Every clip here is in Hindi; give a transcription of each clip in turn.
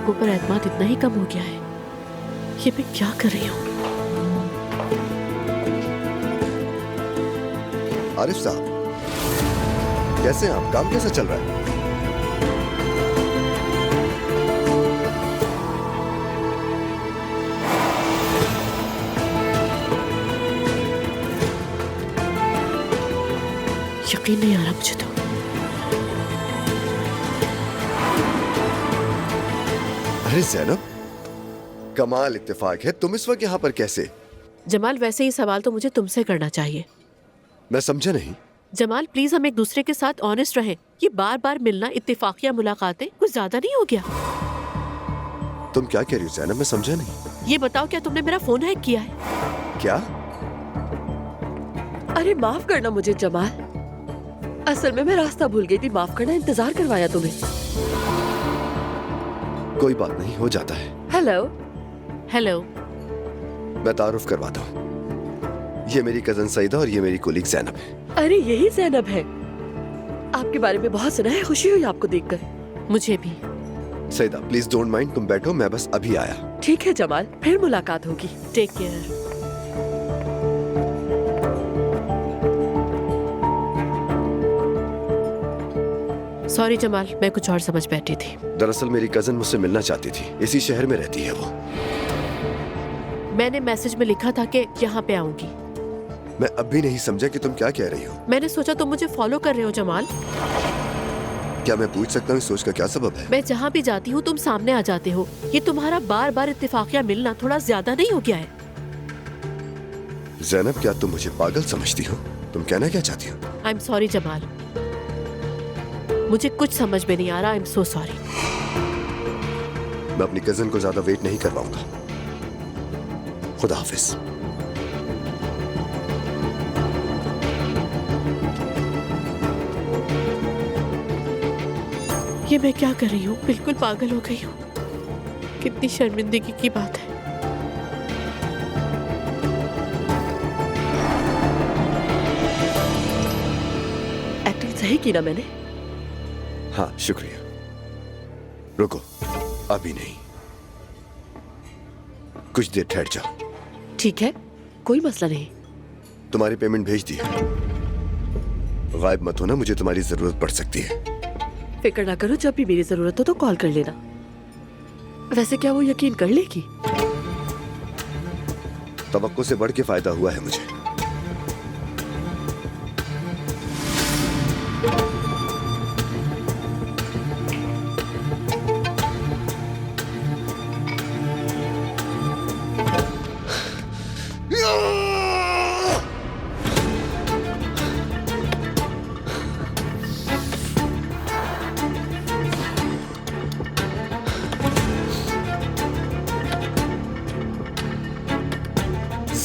लोगों पर एतमाद इतना ही कम हो गया है। ये मैं क्या कर रही हूँ? आरिफ साहब, कैसे हैं आप? काम कैसा चल रहा है? यकीन नहीं आ रहा मुझे तो। अरे ज़ैनब, कमाल इत्तेफाक है, तुम इस वक्त यहाँ पर कैसे? जमाल, वैसे ही सवाल तो मुझे तुमसे करना चाहिए। मैं समझा नहीं। जमाल प्लीज, हम एक दूसरे के साथ ऑनेस्ट रहें। ये बार बार मिलना, इत्तेफाकिया मुलाकातें कुछ ज्यादा नहीं हो गया? तुम क्या कह रही हो ज़ैनब? मैं समझा नहीं। ये बताओ, क्या तुमने मेरा फोन हैक किया है? क्या? अरे माफ करना मुझे जमाल, असल में मैं रास्ता भूल गई थी। माफ करना, इंतजार करवाया तुम्हें। कोई बात नहीं, हो जाता है। हेलो। हेलो। मैं तारुफ करवाता हूँ। ये मेरी कजन सईदा और ये मेरी कोलीग ज़ैनब है। अरे यही ज़ैनब है, आपके बारे में बहुत सुना है। खुशी हुई आपको देखकर। मुझे भी। सईदा प्लीज डोंट माइंड, तुम बैठो, मैं बस अभी आया। ठीक है जमाल, फिर मुलाकात होगी। Take care. सॉरी जमाल, मैं कुछ और समझ बैठी थी। दरअसल मेरी कजन मुझसे मिलना चाहती थी, इसी शहर में रहती है वो। मैंने मैसेज में लिखा था कि यहाँ पे आऊंगी। मैं अब भी नहीं समझा कि तुम क्या कह रही हो। मैंने सोचा तुम मुझे फॉलो कर रहे हो जमाल। क्या मैं पूछ सकता हूँ इस सोच का क्या सबब है? मैं जहाँ भी जाती हूँ तुम सामने आ जाते हो। ये तुम्हारा बार बार इत्तेफाकिया मिलना थोड़ा ज्यादा नहीं हो गया है? ज़ैनब, क्या तुम मुझे पागल समझती हो? तुम कहना क्या चाहती हो? आई एम सॉरी जमाल, मुझे कुछ समझ में नहीं आ रहा। I am so sorry. मैं अपनी कजन को ज्यादा वेट नहीं करवाऊंगा। खुदा हाफिज। ये मैं क्या कर रही हूँ? बिल्कुल पागल हो गई हूँ। कितनी शर्मिंदगी की बात है। एक्टिंग सही की ना मैंने? हाँ शुक्रिया। रुको, अभी नहीं, कुछ देर ठहर जाओ। ठीक है, कोई मसला नहीं। तुम्हारी पेमेंट भेज दी है। गायब मत होना, मुझे तुम्हारी जरूरत पड़ सकती है। फिक्र ना करो, जब भी मेरी जरूरत हो तो कॉल कर लेना। वैसे क्या वो यकीन कर लेगी? तवक्को से बढ़ के फायदा हुआ है मुझे।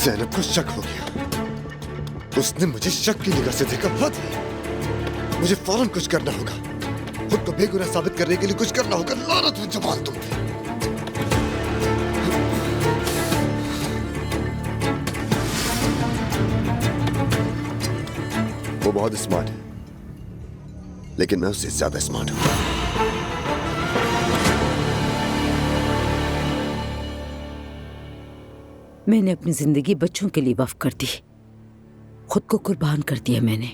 ज़ैनब को शक हो गया। उसने मुझे शक की निगाह से देखा। हद है। मुझे फौरन कुछ करना होगा। खुद को बेगुनाह साबित करने के लिए कुछ करना होगा। लानत हो जमाल तुम पे। वो बहुत स्मार्ट है, लेकिन मैं उससे ज्यादा स्मार्ट हूं। मैंने अपनी जिंदगी बच्चों के लिए वक्फ कर दी, खुद को कुर्बान कर दिया मैंने।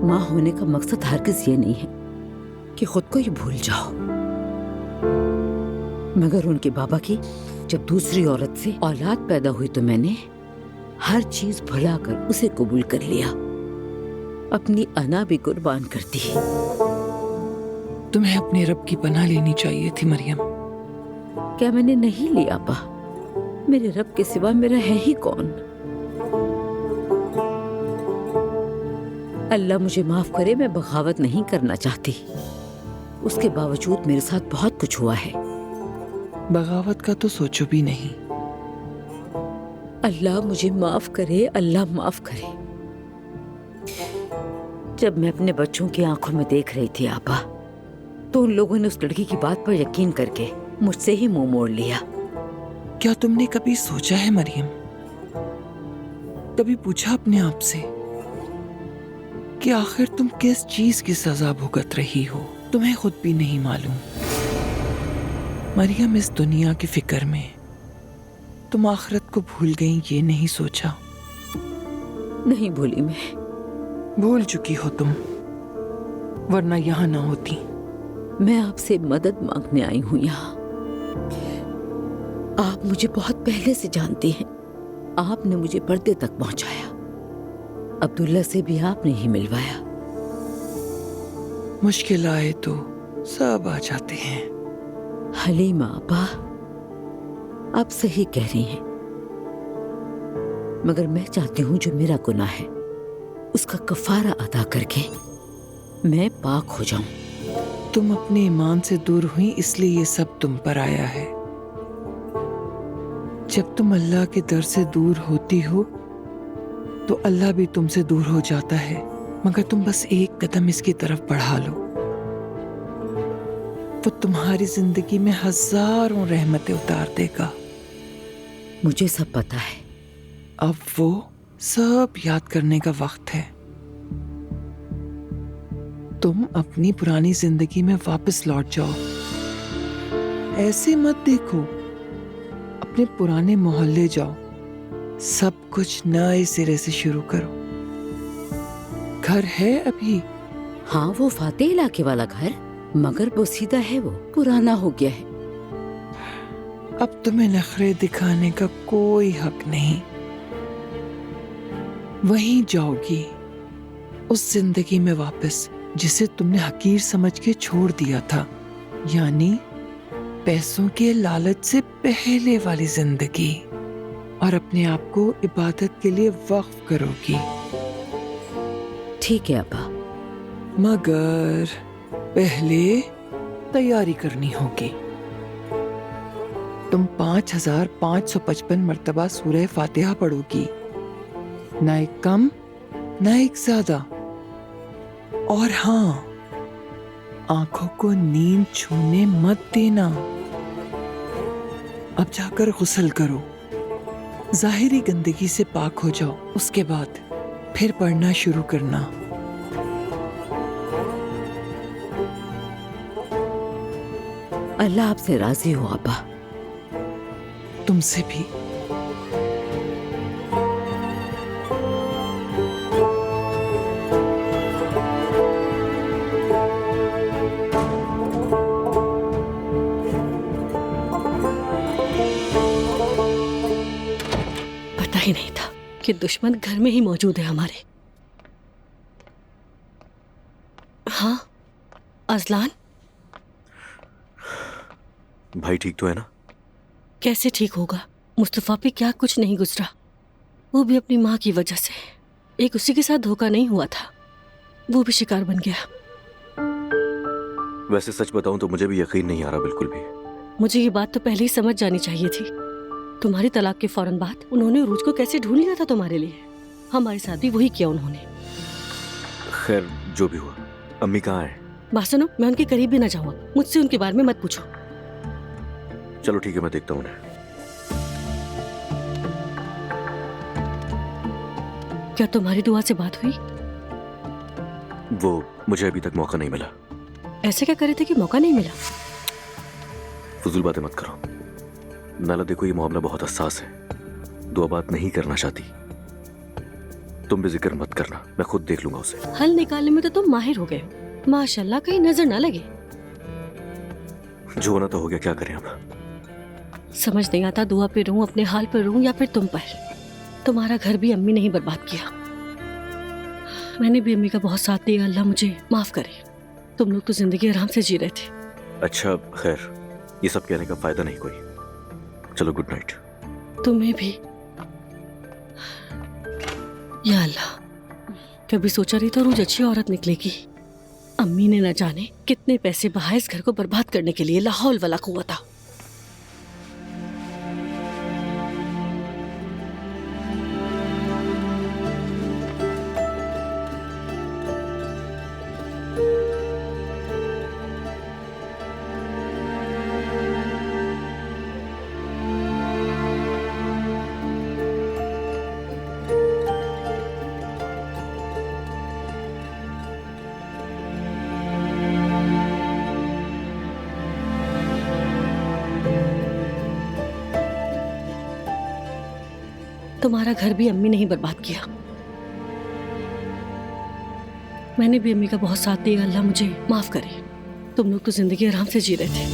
माँ होने का मकसद हरगिज़ ये नहीं है कि खुद को ही भूल जाओ, मगर उनके बाबा की जब दूसरी औरत से औलाद पैदा हुई तो मैंने हर चीज भुलाकर उसे कबूल कर लिया, अपनी अना भी कुर्बान कर दी। तुम्हें अपने रब की पनाह लेनी चाहिए थी मरियम। क्या मैंने नहीं लिया पा? मेरे रब के सिवा मेरा है ही कौन? अल्लाह मुझे माफ करे, मैं बगावत नहीं करना चाहती। उसके बावजूद मेरे साथ बहुत कुछ हुआ है। बगावत का तो सोचो भी नहीं। अल्लाह मुझे माफ करे, अल्लाह माफ करे। जब मैं अपने बच्चों की आंखों में देख रही थी आपा, तो उन लोगों ने उस लड़की की बात पर यकीन करके मुझसे ही मुंह मोड़ लिया। क्या तुमने कभी सोचा है मरियम, कभी पूछा अपने आप से कि आखिर तुम किस चीज की सजा भुगत रही हो? तुम्हें खुद भी नहीं मालूम। मरियम, इस दुनिया की फिक्र में तुम आखिरत को भूल गई, ये नहीं सोचा? नहीं भूली मैं। भूल चुकी हो तुम, वरना यहाँ ना होती। मैं आपसे मदद मांगने आई हूँ यहाँ। आप मुझे बहुत पहले से जानती हैं। आपने मुझे पर्दे तक पहुंचाया। अब्दुल्ला से भी आपने ही मिलवाया। मुश्किल आए तो सब आ जाते हैं। हलीमा आपा, आप सही कह रही हैं, मगर मैं चाहती हूँ जो मेरा गुनाह है उसका कफारा अदा करके मैं पाक हो जाऊं। तुम अपने ईमान से दूर हुई, इसलिए ये सब तुम पर आया है। जब तुम अल्लाह के दर से दूर होती हो तो अल्लाह भी तुमसे दूर हो जाता है, मगर तुम बस एक कदम इसकी तरफ बढ़ा लो, वो तुम्हारी जिंदगी में हजारों रहमतें उतार देगा। मुझे सब पता है। अब वो सब याद करने का वक्त है। तुम अपनी पुरानी जिंदगी में वापस लौट जाओ। ऐसे मत देखो, अपने पुराने मोहल्ले जाओ, सब कुछ नए सिरे से शुरू करो। घर है अभी? हाँ, वो फातेह इलाके वाला घर, मगर वो सीधा है, वो पुराना हो गया है। अब तुम्हें नखरे दिखाने का कोई हक नहीं। वहीं जाओगी, उस जिंदगी में वापस जिसे तुमने हकीर समझ के छोड़ दिया था, यानी पैसों के लालच से पहले वाली जिंदगी, और अपने आप को इबादत के लिए वक्फ करोगी। ठीक है अब्बा। मगर पहले तैयारी करनी होगी। तुम 5555 मर्तबा सूरह फातिहा पढ़ोगी, ना एक कम ना एक ज्यादा। और हाँ, आंखों को नींद छूने मत देना। अब जाकर गुस्ल करो, जाहिरी गंदगी से पाक हो जाओ, उसके बाद फिर पढ़ना शुरू करना। अल्लाह आपसे राजी हो अब्बा। तुमसे भी। पता ही नहीं था कि दुश्मन घर में ही मौजूद है हमारे। हाँ, अजलान, भाई ठीक तो है ना? कैसे ठीक होगा? मुस्तफा पे क्या कुछ नहीं गुजरा, वो भी अपनी माँ की वजह से। एक उसी के साथ धोखा नहीं हुआ था, वो भी शिकार बन गया। वैसे सच बताऊं तो मुझे भी यकीन नहीं आ रहा बिल्कुल भी। मुझे ये बात तो पहले ही समझ जानी चाहिए थी। तुम्हारी तलाक के फौरन बाद उन्होंने उरूज को कैसे ढूंढ लिया था तुम्हारे लिए। हमारे साथ भी वही किया उन्होंने। खैर जो भी हुआ, अम्मी कहाँ है? बात सुनो, मैं उनके करीब भी ना जाऊंगा, मुझसे उनके बारे में मत पूछो। चलो ठीक है, मैं देखता हूँ उन्हें। क्या तुम्हारी दुआ से बात हुई? वो मुझे अभी तक मौका नहीं मिला। ऐसे क्या करे थे कि मौका नहीं मिला? फजूल बातें मत करो नाला। देखो ये मामला बहुत हसास है, दुआ बात नहीं करना चाहती। तुम भी जिक्र मत करना, मैं खुद देख लूंगा उसे। हल निकालने में तो तुम माहिर हो गए हो, माशाल्लाह, कहीं नजर ना लगे। जो होना तो हो गया, क्या करें अब? समझ नहीं आता दुआ पे रहूं, अपने हाल पर रहूं, या फिर तुम पर। तुम्हारा घर भी अम्मी ने ही बर्बाद किया। मैंने भी अम्मी का बहुत साथ दिया, अल्लाह मुझे माफ करे। तुम लोग तो जिंदगी आराम से जी रहे थे। अच्छा खैर, ये सब कहने का फायदा नहीं कोई। चलो गुड नाइट। तुम्हें भी। या अल्लाह, कभी सोचा नहीं था रोज अच्छी औरत निकलेगी। अम्मी ने न जाने कितने पैसे बहाए इस घर को बर्बाद करने के लिए। ला हौल वला कुव्वता। तुम्हारा घर भी अम्मी ने ही बर्बाद किया। मैंने भी अम्मी का बहुत साथ दिया, अल्लाह मुझे माफ करे। तुम लोग तो जिंदगी आराम से जी रहे थे।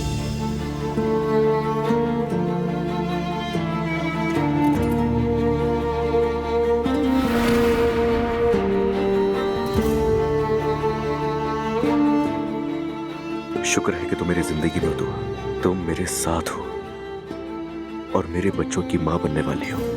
शुक्र है कि तुम मेरी जिंदगी में हो, तुम मेरे साथ हो और मेरे बच्चों की मां बनने वाली हो।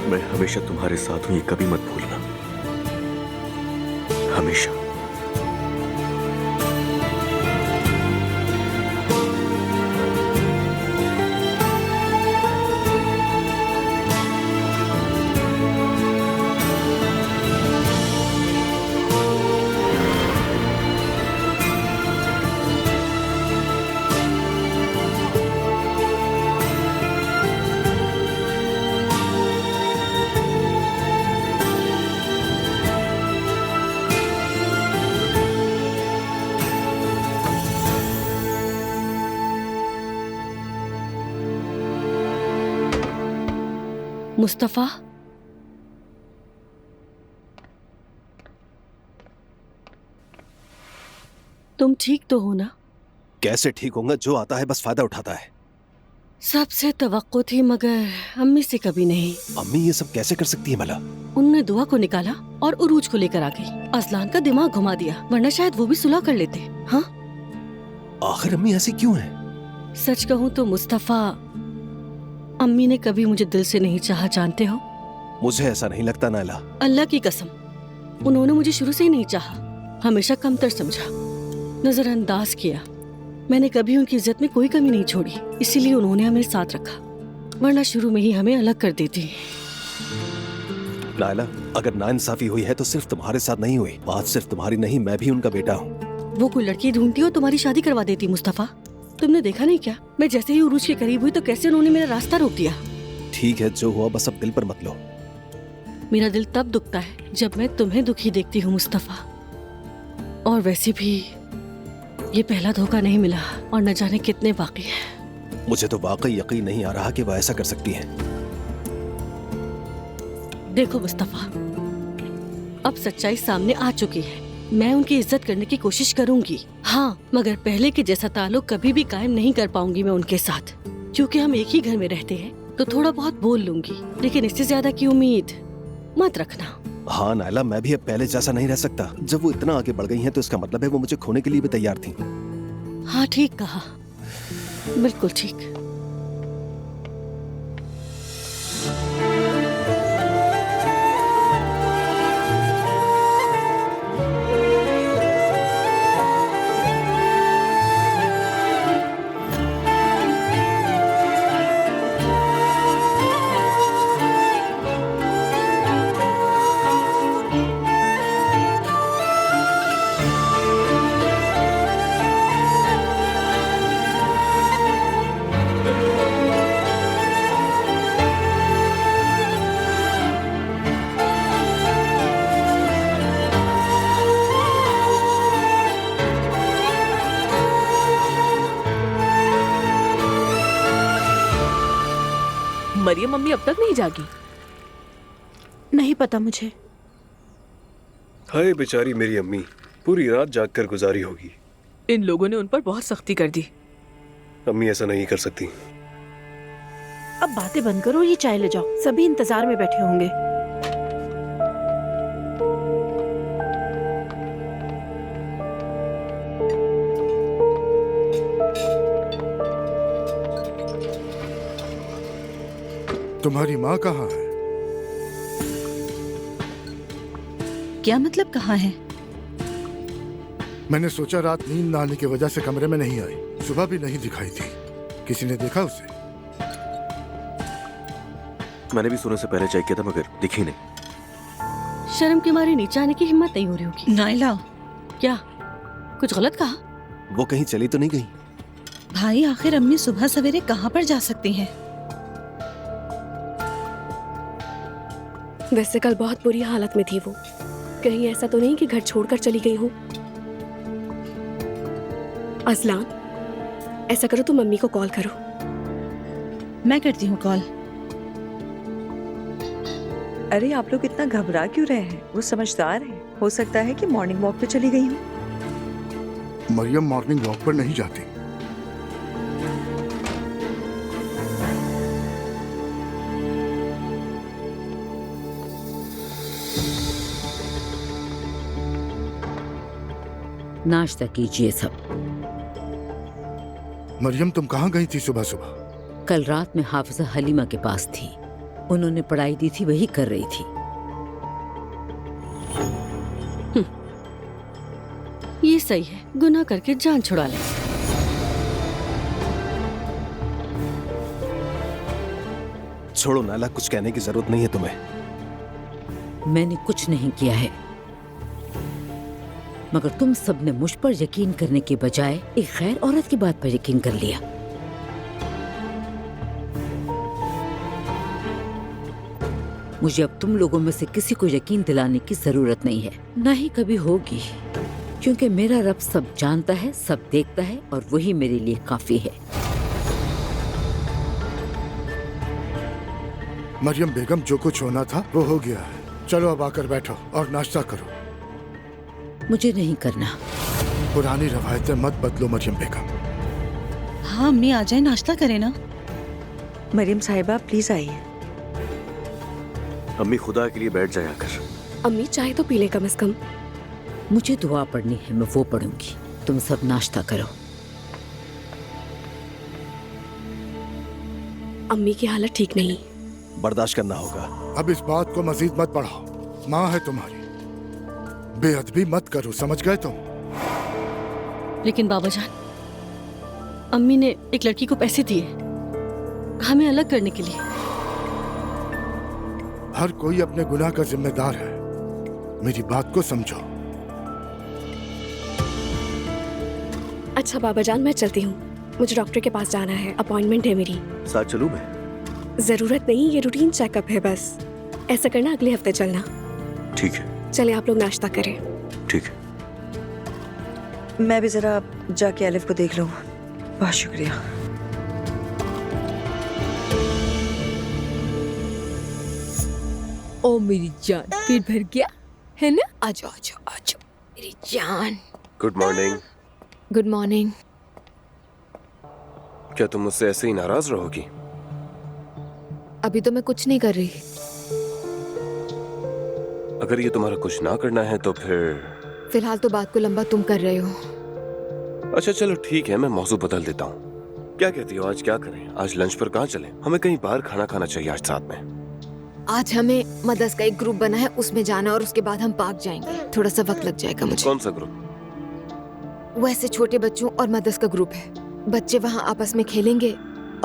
मैं हमेशा तुम्हारे साथ हूं, ये कभी मत भूलना, हमेशा। मुस्तफा, तुम ठीक तो हो ना? कैसे ठीक होगा? जो आता है बस फायदा उठाता है। सबसे तवक्को थी मगर अम्मी से कभी नहीं। अम्मी ये सब कैसे कर सकती है भला? उनने दुआ को निकाला और उरूज को लेकर आ गई। अजलान का दिमाग घुमा दिया, वरना शायद वो भी सुलह कर लेते। हाँ, आखिर अम्मी ऐसी क्यों है? सच कहूँ तो मुस्तफा, अम्मी ने कभी मुझे दिल से नहीं चाहा, जानते हो? मुझे ऐसा नहीं लगता नायला। अल्लाह की कसम, उन्होंने मुझे शुरू से ही नहीं चाहा, हमेशा कमतर समझा, नजरअंदाज किया। मैंने कभी उनकी इज्जत में कोई कमी नहीं छोड़ी, इसीलिए उन्होंने हमें साथ रखा, वरना शुरू में ही हमें अलग कर देती। नायला, अगर नाइंसाफी हुई है तो सिर्फ तुम्हारे साथ नहीं हुई। बात सिर्फ तुम्हारी नहीं, मैं भी उनका बेटा हूँ। वो कोई लड़की ढूंढती हो तुम्हारी शादी करवा देती। मुस्तफा, तुमने देखा नहीं क्या? मैं जैसे ही उरूज के करीब हुई तो कैसे उन्होंने मेरा रास्ता रोक दिया। ठीक है, जो हुआ बस अब दिल पर मत लो। मेरा दिल तब दुखता है जब मैं तुम्हें दुखी देखती हूँ मुस्तफा। और वैसे भी ये पहला धोखा नहीं मिला और न जाने कितने बाकी हैं। मुझे तो वाकई यकीन नहीं आ रहा कि वह ऐसा कर सकती है। देखो मुस्तफा, अब सच्चाई सामने आ चुकी है। मैं उनकी इज्जत करने की कोशिश करूंगी, हाँ, मगर पहले के जैसा ताल्लुक कभी भी कायम नहीं कर पाऊंगी मैं उनके साथ। क्योंकि हम एक ही घर में रहते हैं तो थोड़ा बहुत बोल लूंगी, लेकिन इससे ज्यादा की उम्मीद मत रखना। हाँ नायला, मैं भी अब पहले जैसा नहीं रह सकता। जब वो इतना आगे बढ़ गई हैं तो इसका मतलब है वो मुझे खोने के लिए भी तैयार थी। हाँ, ठीक कहा, बिल्कुल ठीक। मरियम मम्मी अब तक नहीं जागी? नहीं पता मुझे। हाय बेचारी मेरी अम्मी, पूरी रात जाग कर गुजारी होगी। इन लोगों ने उन पर बहुत सख्ती कर दी। अम्मी ऐसा नहीं कर सकती। अब बातें बंद करो, ये चाय ले जाओ, सभी इंतजार में बैठे होंगे। तुम्हारी माँ कहाँ है? क्या मतलब कहाँ है? मैंने सोचा रात नींद न आने की वजह से कमरे में नहीं आई, सुबह भी नहीं दिखाई थी। किसी ने देखा उसे? मैंने भी सोने से पहले चेक किया था मगर दिखी नहीं। शर्म के मारे नीचे आने की हिम्मत नहीं हो रही होगी। नाइला, क्या कुछ गलत कहा? वो कहीं चली तो नहीं गई? भाई आखिर अम्मी सुबह सवेरे कहाँ पर जा सकती हैं? वैसे कल बहुत बुरी हालत में थी वो। कहीं ऐसा तो नहीं कि घर छोड़कर चली गई हो? अज़लान, ऐसा करो तुम मम्मी को कॉल करो। मैं करती हूँ कॉल। अरे आप लोग इतना घबरा क्यों रहे हैं? वो समझदार है, हो सकता है कि मॉर्निंग वॉक पे चली गई हो। मरियम मॉर्निंग वॉक पर नहीं जाती। नाश्ता कीजिए सब। मरियम तुम कहाँ गई थी सुबह सुबह? कल रात में हाफिजा हलीमा के पास थी, उन्होंने पढ़ाई दी थी, वही कर रही थी। ये सही है, गुनाह करके जान छुड़ा ले। छोड़ो नाला, कुछ कहने की जरूरत नहीं है तुम्हें। मैंने कुछ नहीं किया है, मगर तुम सबने मुझ पर यकीन करने के बजाय एक गैर औरत की बात पर यकीन कर लिया। मुझे अब तुम लोगों में से किसी को यकीन दिलाने की जरूरत नहीं है, ना ही कभी होगी, क्योंकि मेरा रब सब जानता है, सब देखता है और वही मेरे लिए काफी है। मरियम बेगम, जो कुछ होना था वो हो गया है। चलो अब आकर बैठो और नाश्ता करो। मुझे नहीं करना। पुरानी रवायतें मत बदलो मरियम बेगम। हाँ अम्मी आ जाए, नाश्ता करें ना। मरियम साहिबा प्लीज आइए। अम्मी खुदा के लिए बैठ जाया कर। अम्मी चाय तो पी ले कम से कम। मुझे दुआ पढ़नी है, मैं वो पढ़ूंगी। तुम सब नाश्ता करो। अम्मी की हालत ठीक नहीं। बर्दाश्त करना होगा। अब इस बात को मजीद मत बढ़ाओ। माँ है तुम्हारी, बेअदबी मत करो, समझ गए तुम? लेकिन बाबा जान, अम्मी ने एक लड़की को पैसे दिए हमें अलग करने के लिए। हर कोई अपने गुनाह का जिम्मेदार है, मेरी बात को समझो। अच्छा बाबा जान, मैं चलती हूँ, मुझे डॉक्टर के पास जाना है, अपॉइंटमेंट है मेरी। साथ चलूं मैं? जरूरत नहीं, ये रूटीन चेकअप है बस। ऐसा करना अगले हफ्ते चलना। ठीक है। चले आप लोग नाश्ता करें। ठीक है। मैं भी जरा जाके अलिफ को देख लूँ। बहुत शुक्रिया। ओ मेरी जान, पेट भर गया है ना? आजो आजो आजो मेरी जान। Good morning. Good morning. क्या तुम मुझसे ऐसे ही नाराज रहोगी? अभी तो मैं कुछ नहीं कर रही। अगर ये तुम्हारा कुछ ना करना है तो फिर फिलहाल तो बात को लंबा तुम कर रहे हो। अच्छा चलो ठीक है, मैं मौजू बदल देता हूँ। क्या कहती हो, आज क्या करें? आज लंच पर कहाँ चलें? हमें कहीं बाहर खाना खाना चाहिए आज साथ में। आज हमें मदर्स का एक ग्रुप बना है, उसमें जाना और उसके बाद हम पार्क जाएंगे। थोड़ा सा वक्त लग जाएगा मुझे। कौन सा ग्रुप? वो ऐसे छोटे बच्चों और मदर्स का ग्रुप है। बच्चे वहाँ आपस में खेलेंगे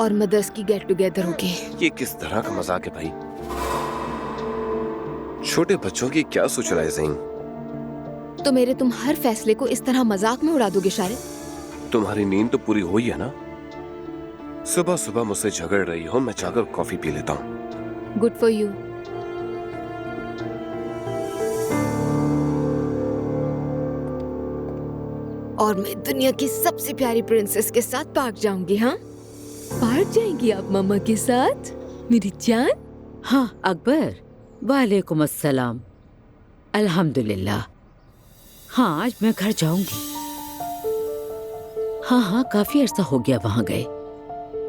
और मदर्स की गेट टुगेदर होगी। ये किस तरह का मजाक है भाई? छोटे बच्चों की क्या सोच रहा है ज़हीन? तो मेरे तुम हर फैसले को इस तरह मजाक में उड़ा दोगे शारिद? तुम्हारी नींद तो पूरी हुई है ना? सुबह सुबह मुझसे झगड़ रही हो, मैं जाकर कॉफी पी लेता हूँ। Good for you. और मैं दुनिया की सबसे प्यारी प्रिंसेस के साथ पार्क जाऊंगी। हाँ, पार्क जाएंगी आप मम्मा के साथ? मेरी जान। हाँ अकबर, वालेकुम अस्सलाम। अल्हम्दुलिल्लाह। हाँ आज मैं घर जाऊंगी। हाँ काफी अरसा हो गया वहां गए।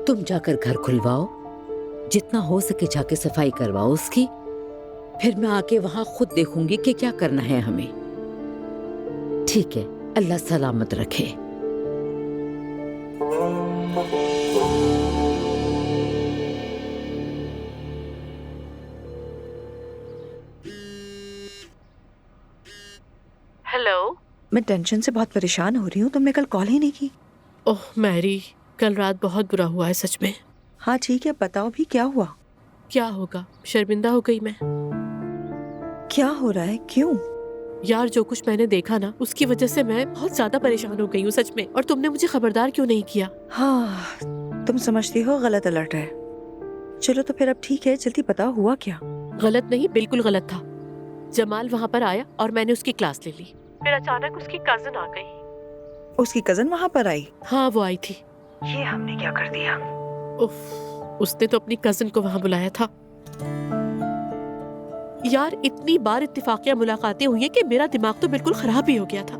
तुम जाकर घर खुलवाओ, जितना हो सके जाके सफाई करवाओ उसकी। फिर मैं आके वहां खुद देखूंगी कि क्या करना है हमें। ठीक है, अल्लाह सलामत रखे। हेलो। मैं टेंशन से बहुत परेशान हो रही हूँ, तुमने कल कॉल ही नहीं की। ओह मैरी, कल रात बहुत बुरा हुआ है सच में। हाँ ठीक है, बताओ भी क्या हुआ। क्या होगा, शर्मिंदा हो गई मैं। क्या हो रहा है, क्यों? यार जो कुछ मैंने देखा ना, उसकी वजह से मैं बहुत ज्यादा परेशान हो गई हूँ सच में। और तुमने मुझे खबरदार क्यों नहीं किया? हाँ तुम समझती हो गलत अलर्ट है। चलो तो फिर अब ठीक है, जल्दी बताओ हुआ क्या। गलत नहीं, बिल्कुल गलत था। जमाल वहाँ पर आया और मैंने उसकी क्लास ले ली। फिर अचानक उसकी कजन आ गई। उसकी कजन वहाँ पर आई? हाँ वो आई थी। ये हमने क्या कर दिया। उफ, उसने तो अपनी कजन को वहाँ बुलाया था। यार इतनी बार इत्तेफाकिया मुलाकातें हुई है कि मेरा दिमाग तो बिल्कुल खराब ही हो गया था।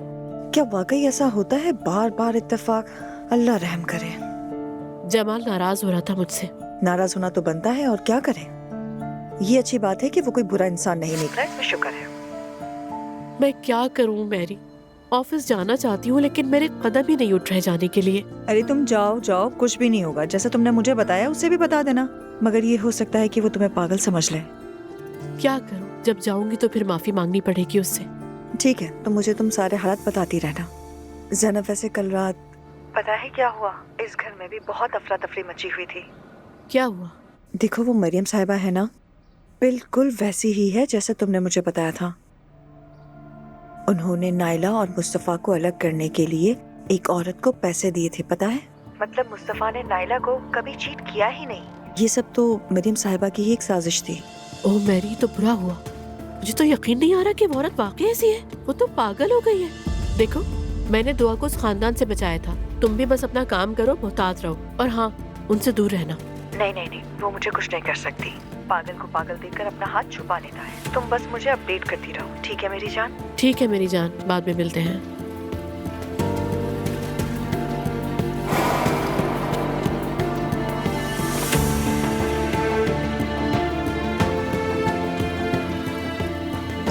क्या वाकई ऐसा होता है, बार बार इत्तेफाक? अल्लाह रहम करे। जमाल नाराज हो रहा था मुझसे। नाराज होना तो बनता है, और क्या करे। ये अच्छी बात है कि वो कोई बुरा इंसान नहीं निकला, इसमें शुक्र है। मैं क्या करूं मैरी, ऑफिस जाना चाहती हूँ लेकिन मेरे कदम ही नहीं उठ रहे जाने के लिए। अरे तुम जाओ जाओ, कुछ भी नहीं होगा। जैसा तुमने मुझे बताया उसे भी बता देना, मगर ये हो सकता है कि वो तुम्हें पागल समझ ले। क्या करूं, जब जाऊंगी तो फिर माफी मांगनी पड़ेगी उससे। ठीक है, तो मुझे तुम सारे हालात बताती रहना। ज़ैनब वैसे कल रात पता है क्या हुआ, इस घर में भी बहुत अफरा तफरी मची हुई थी। क्या हुआ? देखो वो मरियम साहिबा है ना, बिल्कुल वैसी ही है जैसे तुमने मुझे बताया था। उन्होंने नाइला और मुस्तफ़ा को अलग करने के लिए एक औरत को पैसे दिए थे, पता है। मतलब मुस्तफ़ा ने नाइला को कभी चीट किया ही नहीं। ये सब तो मरियम साहिबा की ही एक साजिश थी। ओह मैरी, तो बुरा हुआ। मुझे तो यकीन नहीं आ रहा कि वो औरत वाकई ऐसी है। वो तो पागल हो गई है। देखो मैंने दुआ को उस खानदान से बचाया था। तुम भी बस अपना काम करो, मोहतात रहो, और हाँ उनसे दूर रहना। नहीं नहीं नहीं, वो मुझे कुछ नहीं कर सकती। पागल को पागल देखकर अपना हाथ छुपा लेता है। तुम बस मुझे अपडेट करती रहो, ठीक है मेरी जान। ठीक है मेरी जान, बाद में मिलते हैं।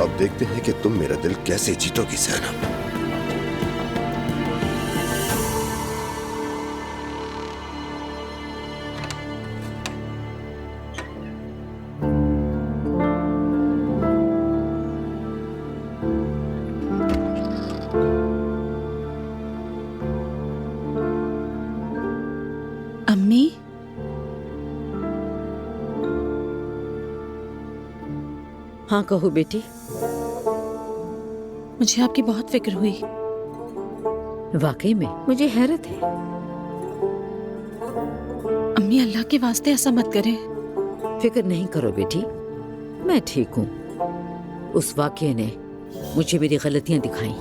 अब देखते हैं कि तुम मेरा दिल कैसे जीतोगी ज़ैनब। अम्मी, हाँ कहो बेटी। मुझे आपकी बहुत फिक्र हुई। वाकई में मुझे हैरत है। अम्मी अल्लाह के वास्ते ऐसा मत करें। फिक्र नहीं करो बेटी, मैं ठीक हूँ। उस वाक़ये ने मुझे मेरी गलतियां दिखाई।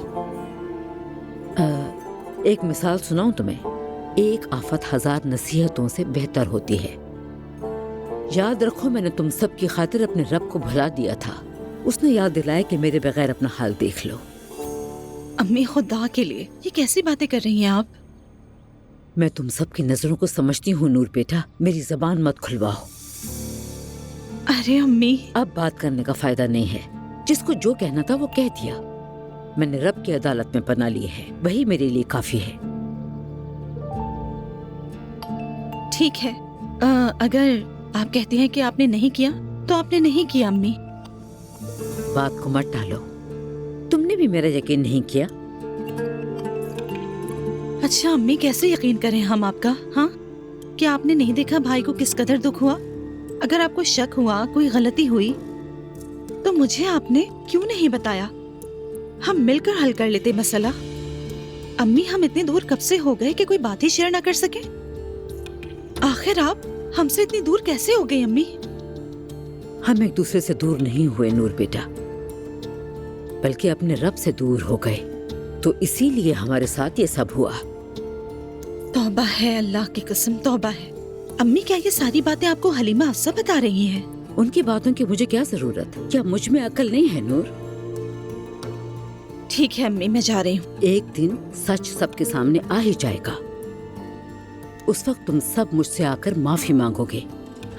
एक मिसाल सुनाऊं तुम्हें। एक आफत 1000 नसीहतों से बेहतर होती है। याद रखो, मैंने तुम सब की खातिर अपने रब को भुला दिया था। उसने याद दिलाया कि मेरे बगैर अपना हाल देख लो। अम्मी खुदा के लिए ये कैसी बातें कर रही हैं आप? मैं तुम सब की नजरों को समझती हूँ नूर बेटा, मेरी जबान मत खुलवाओ। अरे अम्मी, अब बात करने का फायदा नहीं है। जिसको जो कहना था वो कह दिया। मैंने रब की अदालत में पनाह ली है, वही मेरे लिए काफी है। ठीक है, अगर आप कहती हैं कि आपने नहीं किया तो आपने नहीं किया अम्मी। बात को मत टालो। तुमने भी मेरा यकीन नहीं किया। अच्छा अम्मी, कैसे यकीन करें हम आपका? हाँ, क्या आपने नहीं देखा भाई को किस कदर दुख हुआ? अगर आपको शक हुआ, कोई गलती हुई, तो मुझे आपने क्यों नहीं बताया? हम मिलकर हल कर लेते मसला। अम्मी, हम इतने दूर कब से हो गए कि कोई बात ही शेयर ना कर सके? आखिर आप हमसे इतनी दूर कैसे हो गई अम्मी? हम एक दूसरे से दूर नहीं हुए नूर बेटा, बल्कि अपने रब से दूर हो गए। तो इसीलिए हमारे साथ ये सब हुआ। तौबा है, अल्लाह की कसम तौबा है। अम्मी, क्या ये सारी बातें आपको हलीमा अफसा बता रही हैं? उनकी बातों की मुझे क्या जरूरत? क्या मुझ में अकल नहीं है नूर? ठीक है अम्मी, मैं जा रही हूँ। एक दिन सच सबके सामने आ ही जाएगा। उस वक्त तुम सब मुझसे आकर माफी मांगोगे।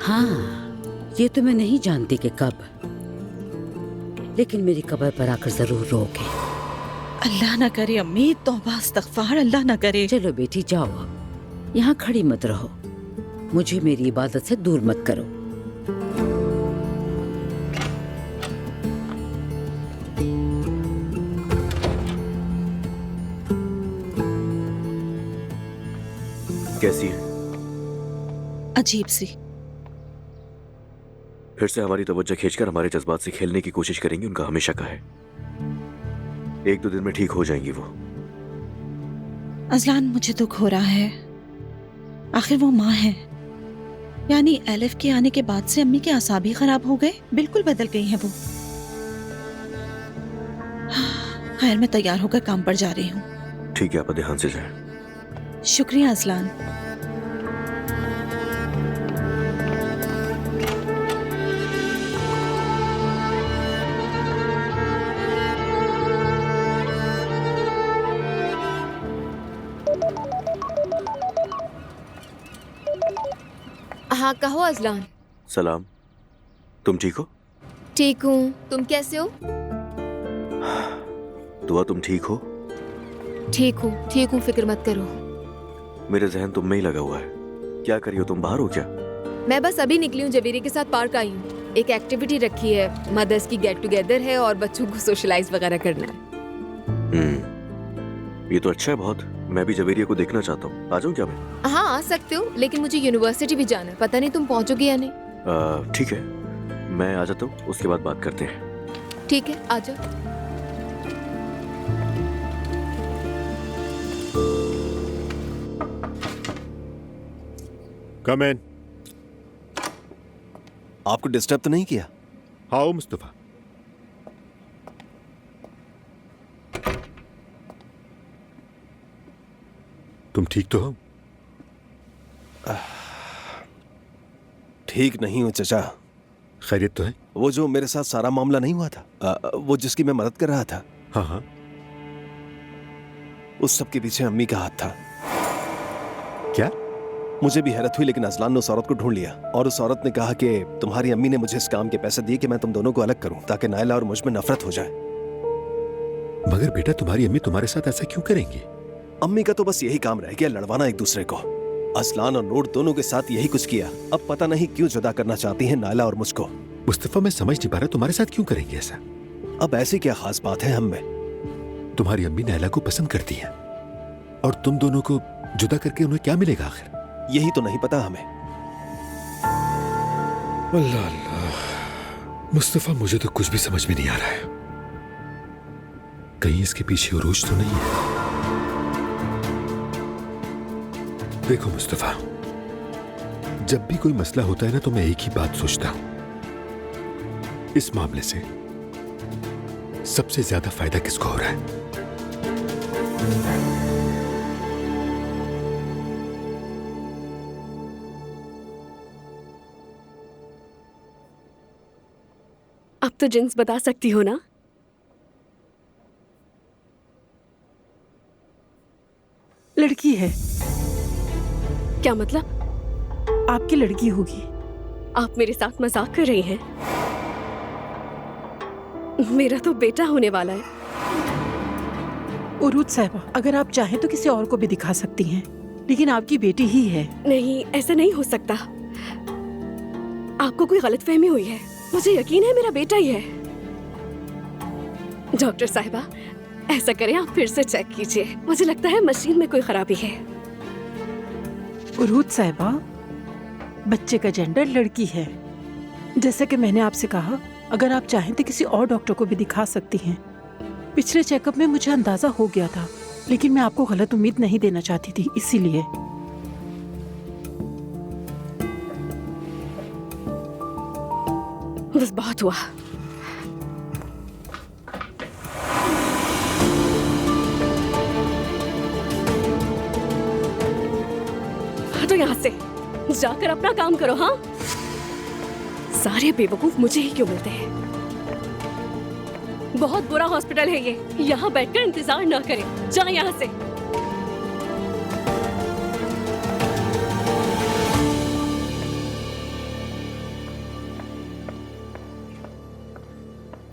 हाँ, ये तो मैं नहीं जानती कि कब, लेकिन मेरी कब्र पर आकर जरूर रोगे। अल्लाह ना करे अम्मी, तौबा इस्तग़फ़ार, अल्लाह ना करे। चलो बेटी जाओ, अब यहाँ खड़ी मत रहो, मुझे मेरी इबादत से दूर मत करो। कैसी है? अजीब सी। फिर से हमारी तवज्जो खींचकर हमारे जज्बात से खेलने की कोशिश करेंगी, उनका हमेशा का है। एक दो दिन में ठीक हो जाएंगी वो। अज़लान, मुझे दुख हो रहा है। आखिर वो माँ है, यानी एलिफ के आने के बाद से अम्मी के आसाब ही खराब हो गए, बिल्कुल बदल गई हैं वो। खैर, मैं तैयार होकर काम पर जा रही हूँ। ठीक है, आप ध्यान से जाएं। शुक्रिया अज़लान। हाँ कहो अज़लान। सलाम। तुम ठीक हो? ठीक हूँ, तुम कैसे हो? दुआ तुम ठीक हो? ठीक हूँ, फिक्र मत करो। मेरे जहन तुम में ही लगा हुआ है। क्या करी हो तुम, बाहर हो क्या? मैं बस अभी निकली हूँ, जबीरी के साथ पार्क आई हूँ। एक एक्टिविटी रखी है, मदर्स की गेट टुगेदर है और बच्चों को सोशलाइज वगैरह करना है। ये तो अच्छा है बहुत। मैं भी जवेरिया को देखना चाहता हूँ, आ जाऊँ क्या मैं? हाँ आ सकते हो, लेकिन मुझे यूनिवर्सिटी भी जाना है, पता नहीं तुम पहुँचोगे या नहीं। ठीक है, मैं आ जाता हूँ, उसके बाद बात करते हैं। ठीक है, आ जाओ। कम इन। आपको डिस्टर्ब तो नहीं किया? हाँ मुस्तफा। तुम ठीक तो हो? ठीक नहीं हूँ चचा। खैरियत तो है? वो जो मेरे साथ सारा मामला नहीं हुआ था, वो जिसकी मैं मदद कर रहा था, हाँ हाँ, उस सब के पीछे अम्मी का हाथ था। क्या? मुझे भी हैरत हुई, लेकिन अज़लान ने उस औरत को ढूंढ लिया और उस औरत ने कहा कि तुम्हारी अम्मी ने मुझे इस काम के पैसे दिए कि मैं तुम दोनों को अलग करूं, ताकि नायला और मुझ में नफरत हो जाए। मगर बेटा, तुम्हारी अम्मी तुम्हारे साथ ऐसा क्यों करेंगी? अम्मी का तो बस यही काम रह गया, लड़वाना एक दूसरे को। अज़लान और नूर दोनों के साथ यही कुछ किया। अब पता नहीं क्यों जुदा करना चाहती हैं नायला और मुझको। मुस्तफा, मैं समझ नहीं पा रहा तुम्हारे साथ क्यों करेंगे ऐसा। अब ऐसी क्या खास बात है हम में? तुम्हारी अम्मी नायला को पसंद करती है और तुम दोनों को जुदा करके उन्हें क्या मिलेगा आखिर? यही तो नहीं पता हमें। अल्लाह अल्लाह, मुस्तफा मुझे तो कुछ भी समझ में नहीं आ रहा है। कहीं इसके पीछे उरूज तो नहीं है? देखो मुस्तफा, जब भी कोई मसला होता है ना, तो मैं एक ही बात सोचता हूं, इस मामले से सबसे ज्यादा फायदा किसको हो रहा है? अब तो जिन्स बता सकती हो ना? लड़की है। क्या मतलब? आपकी लड़की होगी। आप मेरे साथ मजाक कर रही हैं? मेरा तो बेटा होने वाला है। उरूज साहिबा, अगर आप चाहें तो किसी और को भी दिखा सकती हैं, लेकिन आपकी बेटी ही है। नहीं, ऐसा नहीं हो सकता। आपको कोई गलतफहमी हुई है। मुझे यकीन है मेरा बेटा ही है। डॉक्टर साहिबा, ऐसा करें, आप फिर से चेक कीजिए। मुझे लगता है मशीन में कोई खराबी है। उरूज साहिबा, बच्चे का जेंडर लड़की है। जैसे कि मैंने आपसे कहा, अगर आप चाहें तो किसी और डॉक्टर को भी दिखा सकती हैं। पिछले चेकअप में मुझे अंदाजा हो गया था, लेकिन मैं आपको गलत उम्मीद नहीं देना चाहती थी, इसीलिए। बस बहुत हुआ। हटो यहाँ से। जाकर अपना काम करो। हाँ, सारे बेवकूफ मुझे ही क्यों मिलते हैं। बहुत बुरा हॉस्पिटल है ये, यहाँ बैठकर इंतजार ना करें, जा यहाँ से।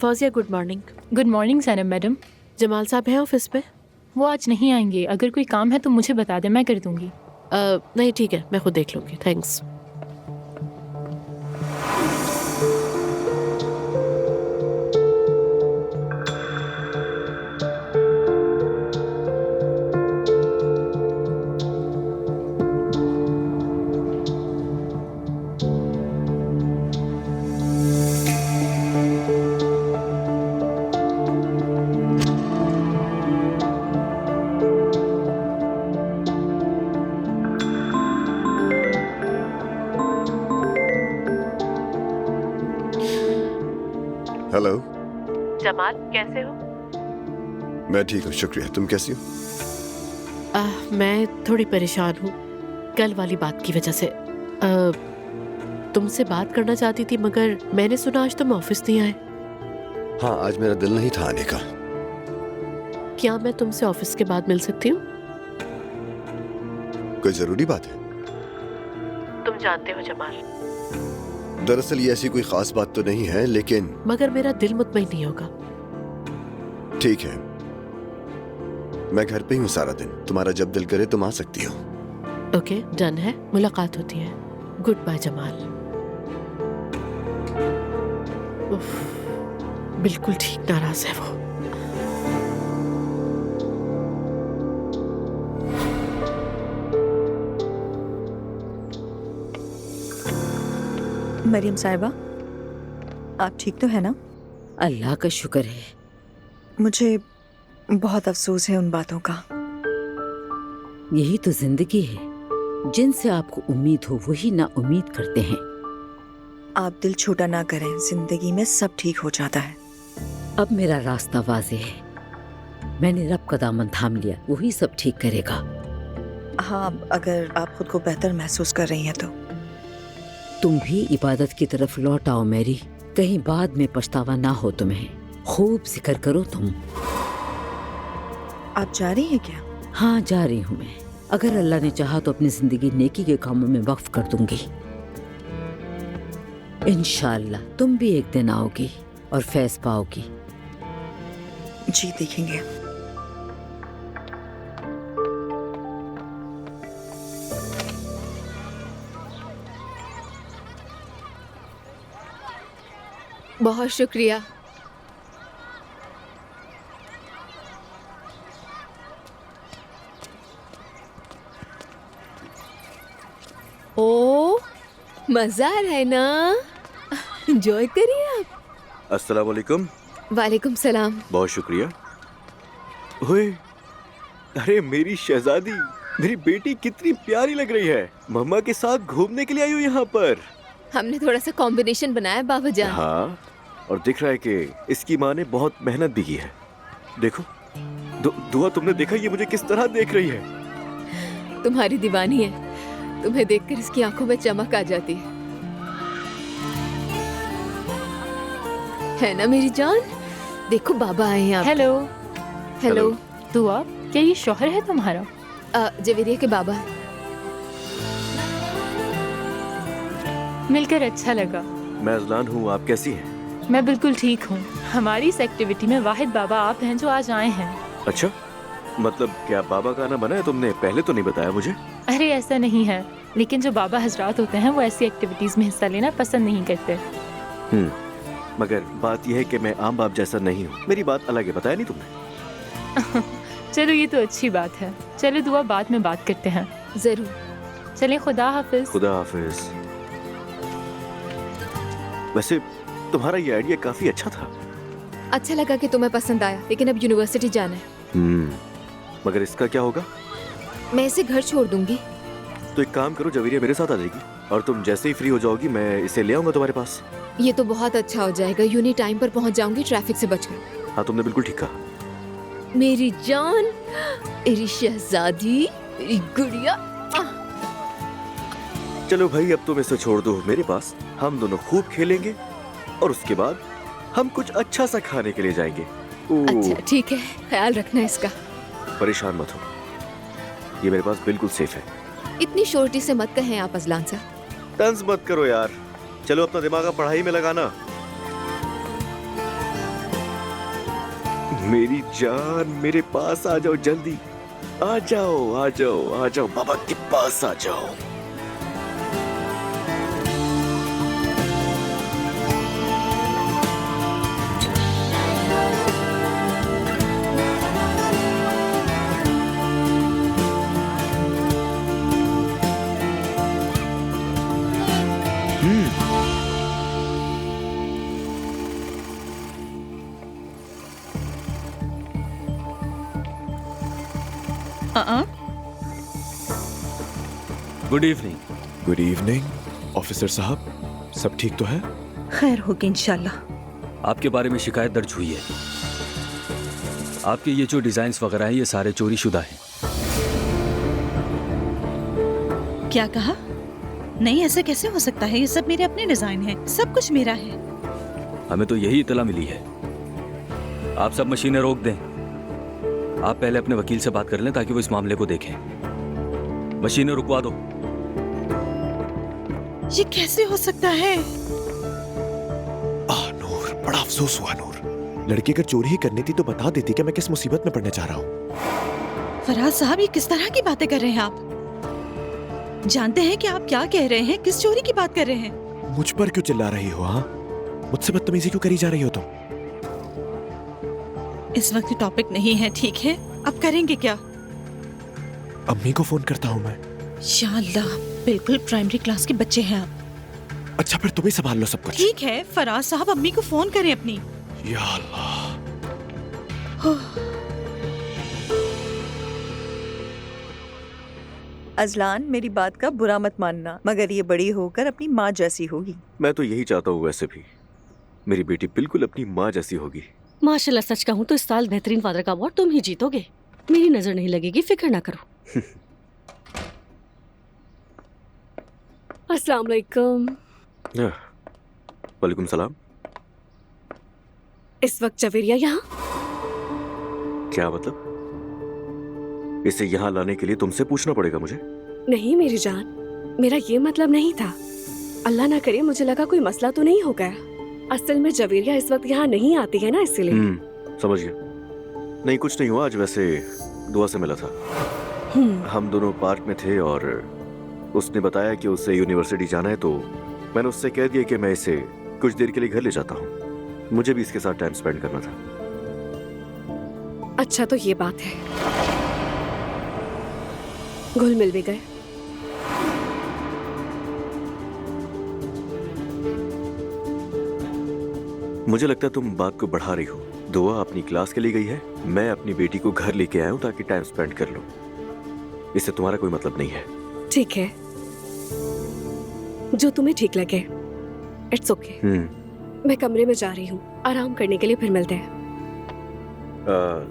Fauzia, good morning. Good morning Sanam madam. Jamal sahab हैं ऑफिस पे? वो आज नहीं आएंगे। अगर कोई काम है तो मुझे बता दें, मैं कर दूंगी। नहीं ठीक है, मैं खुद देख लूंगी, थैंक्स। हेलो जमाल, कैसे हो? मैं ठीक हूँ, शुक्रिया। तुम कैसी हो? मैं थोड़ी परेशान हूँ कल वाली बात की वजह से। तुमसे बात करना चाहती थी, मगर मैंने सुना आज तुम ऑफिस नहीं आए। हाँ, आज मेरा दिल नहीं था आने का। क्या मैं तुमसे ऑफिस के बाद मिल सकती हूँ? कोई जरूरी बात है? तुम जानते हो जमाल, दरअसल ये ऐसी कोई खास बात तो नहीं है, लेकिन मगर मेरा दिल मुतमईन नहीं होगा। ठीक है, मैं घर पे ही हूँ सारा दिन। तुम्हारा जब दिल करे तुम आ सकती हो। ओके, डन है, मुलाकात होती है। Good bye Jamal. उफ, बिल्कुल ठीक नाराज है वो। मरियम साहिबा, आप ठीक तो है ना? अल्लाह का शुक्र है। मुझे बहुत अफसोस है उन बातों का। यही तो जिंदगी है, जिनसे आपको उम्मीद हो वही ना उम्मीद करते हैं। आप दिल छोटा ना करें, जिंदगी में सब ठीक हो जाता है। अब मेरा रास्ता वाज़े है। मैंने रब का दामन थाम लिया, वही सब ठीक करेगा। हाँ, अगर आप खुद को बेहतर महसूस कर रही हैं तो। तुम भी इबादत की तरफ लौट आओ मेरी, कहीं बाद में पछतावा ना हो तुम्हें। खूब जिक्र करो तुम। आप जा रही हैं क्या? हाँ, जा रही हूँ मैं। अगर अल्लाह ने चाहा तो अपनी जिंदगी नेकी के कामों में वक्फ कर दूंगी। इंशाअल्लाह तुम भी एक दिन आओगी और फैज पाओगी। जी देखेंगे। बहुत शुक्रिया। ओ, मजा आ रहा है ना? एंजॉय करिए आप। अस्सलाम वालेकुम। वालेकुम सलाम। बहुत शुक्रिया। ओए, अरे मेरी शहजादी, मेरी बेटी कितनी प्यारी लग रही है। मम्मा के साथ घूमने के लिए आई हूँ यहाँ पर। हमने थोड़ा सा कॉम्बिनेशन बनाया बाबा जान। हाँ, और दिख रहा है कि इसकी माँ ने बहुत मेहनत भी की है। देखो, दुआ, तुमने देखा ये मुझे किस तरह देख रही है? तुम्हारी दीवानी है, तुम्हें देखकर इसकी आंखों में चमक आ जाती है ना मेरी जान? देखो बाबा आए हैं। हेलो। हेलो। दुआ, क्या ये शौहर है तुम्हारा? जवेरिया के बाबा। मिलकर अच्छा लगा। मैं अजलान हूँ, आप कैसी हैं? मैं बिल्कुल ठीक हूँ। हमारी इस एक्टिविटी में वाहिद बाबा आप हैं जो आज आए हैं। अच्छा, मतलब क्या बाबा का आना बना है? तुमने पहले तो नहीं बताया मुझे। अरे ऐसा नहीं है, लेकिन जो बाबा हजरात होते हैं वो ऐसी एक्टिविटीज में हिस्सा लेना पसंद नहीं करते। मगर बात यह है कि मैं आम बाप जैसा नहीं हूँ। मेरी बात अलग है, बताया नहीं तुमने। चलो ये तो अच्छी बात है। चलो दुआ, बाद में बात करते हैं। जरूर। चले, खुदा हाफिज। खुदा हाफिज। वैसे तुम्हारा ये आइडिया काफी अच्छा था। अच्छा लगा कि तुम्हें पसंद आया, लेकिन अब यूनिवर्सिटी जाना है। मगर इसका क्या होगा? मैं इसे घर छोड़ दूंगी। तो एक काम करो, जवेरिया मेरे साथ आ जाएगी और तुम जैसे ही फ्री हो जाओगी मैं इसे ले आऊंगा तुम्हारे पास। ये तो बहुत अच्छा हो जाएगा। यूनी टाइम पर पहुंच जाऊंगी, ट्रैफिक से बचकर। हाँ, तुमने बिल्कुल ठीक कहा। मेरी जान, मेरी शहजादी, मेरी गुड़िया। चलो भाई, अब तुम इसे छोड़ दो मेरे पास। हम दोनों खूब खेलेंगे और उसके बाद हम कुछ अच्छा सा खाने के लिए जाएंगे। अच्छा ठीक है, ख्याल रखना इसका। परेशान मत हो, ये मेरे पास बिल्कुल सेफ है। इतनी शोरटी से मत कहें आप अजलान सा। तंज मत करो यार, चलो अपना दिमाग आप पढ़ाई में लगाना। मेरी जान, मेरे पास आ जाओ जल्दी। आ जाओ आ जाओ आ जाओ, बाबा के पास आ जाओ। Good evening. Good evening officer साहब, सब ठीक तो है? खैर होगी इंशाल्लाह। आपके बारे में शिकायत दर्ज हुई है। आपके ये जो डिजाइन्स वगैरह हैं ये सारे चोरी शुदा हैं। क्या कहा? नहीं, ऐसा कैसे हो सकता है? ये सब मेरे अपने डिजाइन हैं, सब कुछ मेरा है। हमें तो यही इतला मिली है। आप सब मशीनें रोक दें। आप पहले अपने वकील से बात कर लें ताकि वो इस मामले को देखें। मशीनें रुकवा दो। ये कैसे हो सकता है? नूर, बड़ा अफसोस हुआ नूर। लड़की अगर चोरी ही करनी थी तो बता देती कि मैं किस मुसीबत में पड़ने जा रहा हूँ। फराज साहब, ये किस तरह की बातें कर रहे हैं आप? जानते हैं कि आप क्या कह रहे हैं? किस चोरी की बात कर रहे हैं? मुझ पर क्यों चिल्ला रही हो? हाँ, मुझसे बदतमीजी क्यों करी जा रही हो तुम? इस वक्त टॉपिक नहीं है, ठीक है? अब करेंगे क्या? अम्मी को फोन करता हूँ मैं। या अल्लाह, बिल्कुल प्राइमरी क्लास के बच्चे हैं आप। अच्छा फिर तुम ही संभाल लो सब कुछ। ठीक है फराज साहब, अम्मी को फोन करें अपनी। या अल्लाह। अजलान, मेरी बात का बुरा मत मानना, मगर ये बड़ी होकर अपनी माँ जैसी होगी। मैं तो यही चाहता हूँ, वैसे भी मेरी बेटी बिल्कुल अपनी माँ जैसी होगी। माशाल्लाह, सच कहूँ तो इस साल बेहतरीन फादर का अवार्ड तुम ही जीतोगे। मेरी नजर नहीं लगेगी, फिक्र ना करो। अस्सलाम वालेकुम। वालेकुम सलाम। इस वक्त जवेरिया यहाँ? क्या मतलब? इसे यहाँ लाने के लिए तुमसे पूछना पड़ेगा मुझे? नहीं मेरी जान, मेरा ये मतलब नहीं था। अल्लाह ना करे, मुझे लगा कोई मसला तो नहीं हो गया। असल में जवेरिया इस वक्त यहाँ नहीं आती है ना, इसलिए। समझ गया। नहीं कुछ नहीं हुआ, आज वैसे दुआ से मिला था। हम दोनों पार्क में थे और उसने बताया कि उसे यूनिवर्सिटी जाना है, तो मैंने उससे कह दिया कि मैं इसे कुछ देर के लिए घर ले जाता हूँ। मुझे भी इसके साथ टाइम स्पेंड करना था। अच्छा तो ये बात है, घुल मिल भी गए। मुझे लगता है तुम बात को बढ़ा रही हो। दुआ अपनी क्लास के लिए गई है, मैं अपनी बेटी को घर लेके आया हूँ ताकि टाइम स्पेंड कर लूं। इससे तुम्हारा कोई मतलब नहीं है। ठीक है, जो तुम्हें ठीक लगे। It's okay. मैं कमरे में जा रही हूँ आराम करने के लिए, फिर मिलते हैं।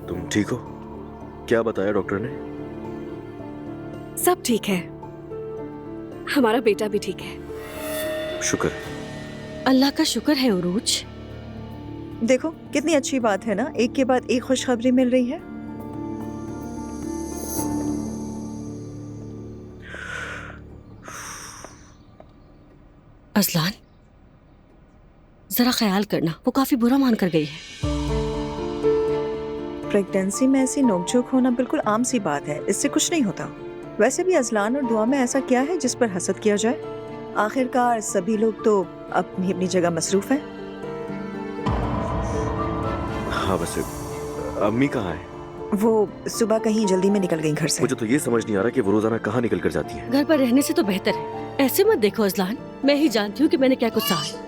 तुम ठीक हो? क्या बताया डॉक्टर ने? सब ठीक है, हमारा बेटा भी ठीक है। शुक्र। अल्लाह का शुक्र है उरूज। देखो कितनी अच्छी बात है ना, एक के बाद एक खुशखबरी मिल रही है। अजलान, जरा ख्याल करना, वो काफी बुरा मान कर गई है। प्रेगनेंसी में ऐसी नोकझोंक होना बिल्कुल आम सी बात है, इससे कुछ नहीं होता। वैसे भी अजलान और दुआ में ऐसा क्या है जिस पर हसद किया जाए? आखिरकार सभी लोग तो अपनी अपनी जगह मसरूफ हैं। हाँ वैसे अम्मी कहाँ है? वो सुबह कहीं जल्दी में निकल गई घर से। मुझे तो ये समझ नहीं आ रहा कि वो रोजाना कहाँ निकल कर जाती है। घर पर रहने से तो बेहतर है। ऐसे मत देखो अजलान, मैं ही जानती हूँ कि मैंने क्या कुछ कहा।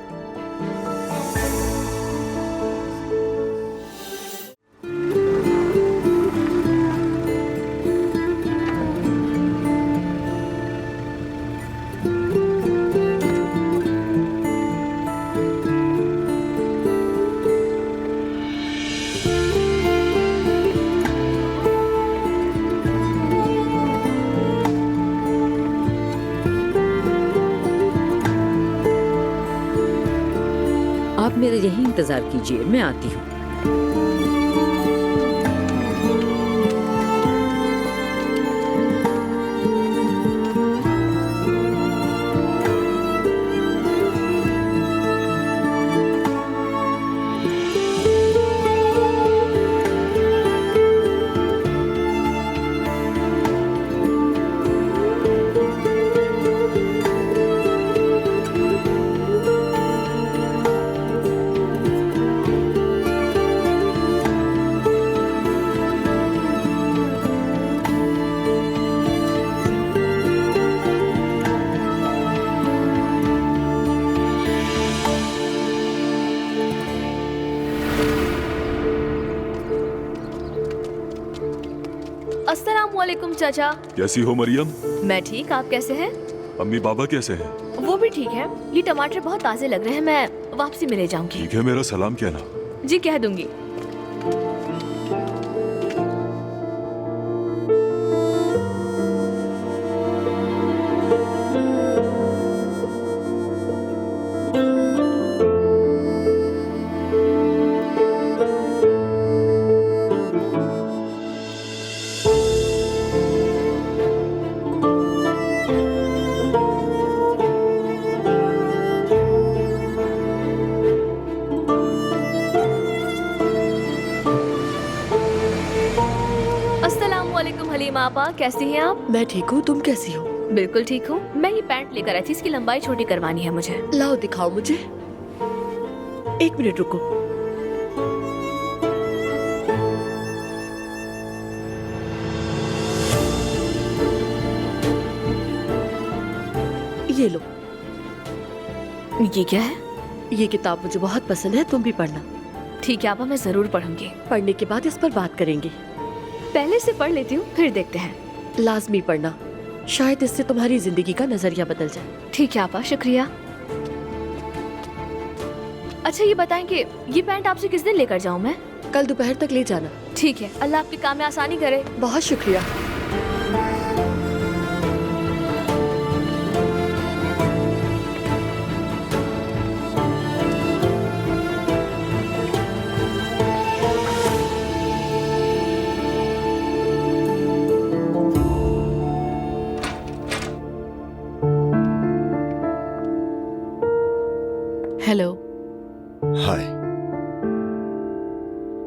मेरा यही इंतजार कीजिए, मैं आती हूँ। अस्सलामुअलैकुम चाचा। कैसी हो मरियम? मैं ठीक, आप कैसे हैं? अम्मी बाबा कैसे हैं? वो भी ठीक है। ये टमाटर बहुत ताजे लग रहे हैं, मैं वापसी में ले जाऊंगी। ठीक है, मेरा सलाम कहना। जी कह दूंगी। हलीमा आपा, कैसी हैं आप? मैं ठीक हूँ, तुम कैसी हो? बिल्कुल ठीक हूँ। मैं ये पैंट लेकर आई थी, इसकी लंबाई छोटी करवानी है मुझे। लाओ दिखाओ मुझे। एक मिनट रुको। ये लो। ये क्या है? ये किताब मुझे बहुत पसंद है, तुम भी पढ़ना। ठीक है आपा, मैं जरूर पढ़ूंगी। पढ़ने के बाद इस पर बात करेंगे। पहले से पढ़ लेती हूँ, फिर देखते हैं। लाजमी पढ़ना, शायद इससे तुम्हारी जिंदगी का नजरिया बदल जाए। ठीक है आपा, शुक्रिया। अच्छा ये बताएं कि ये पैंट आपसे किस दिन लेकर जाऊँ मैं? कल दोपहर तक ले जाना। ठीक है, अल्लाह आपके काम में आसानी करे। बहुत शुक्रिया। हेलो। हाय।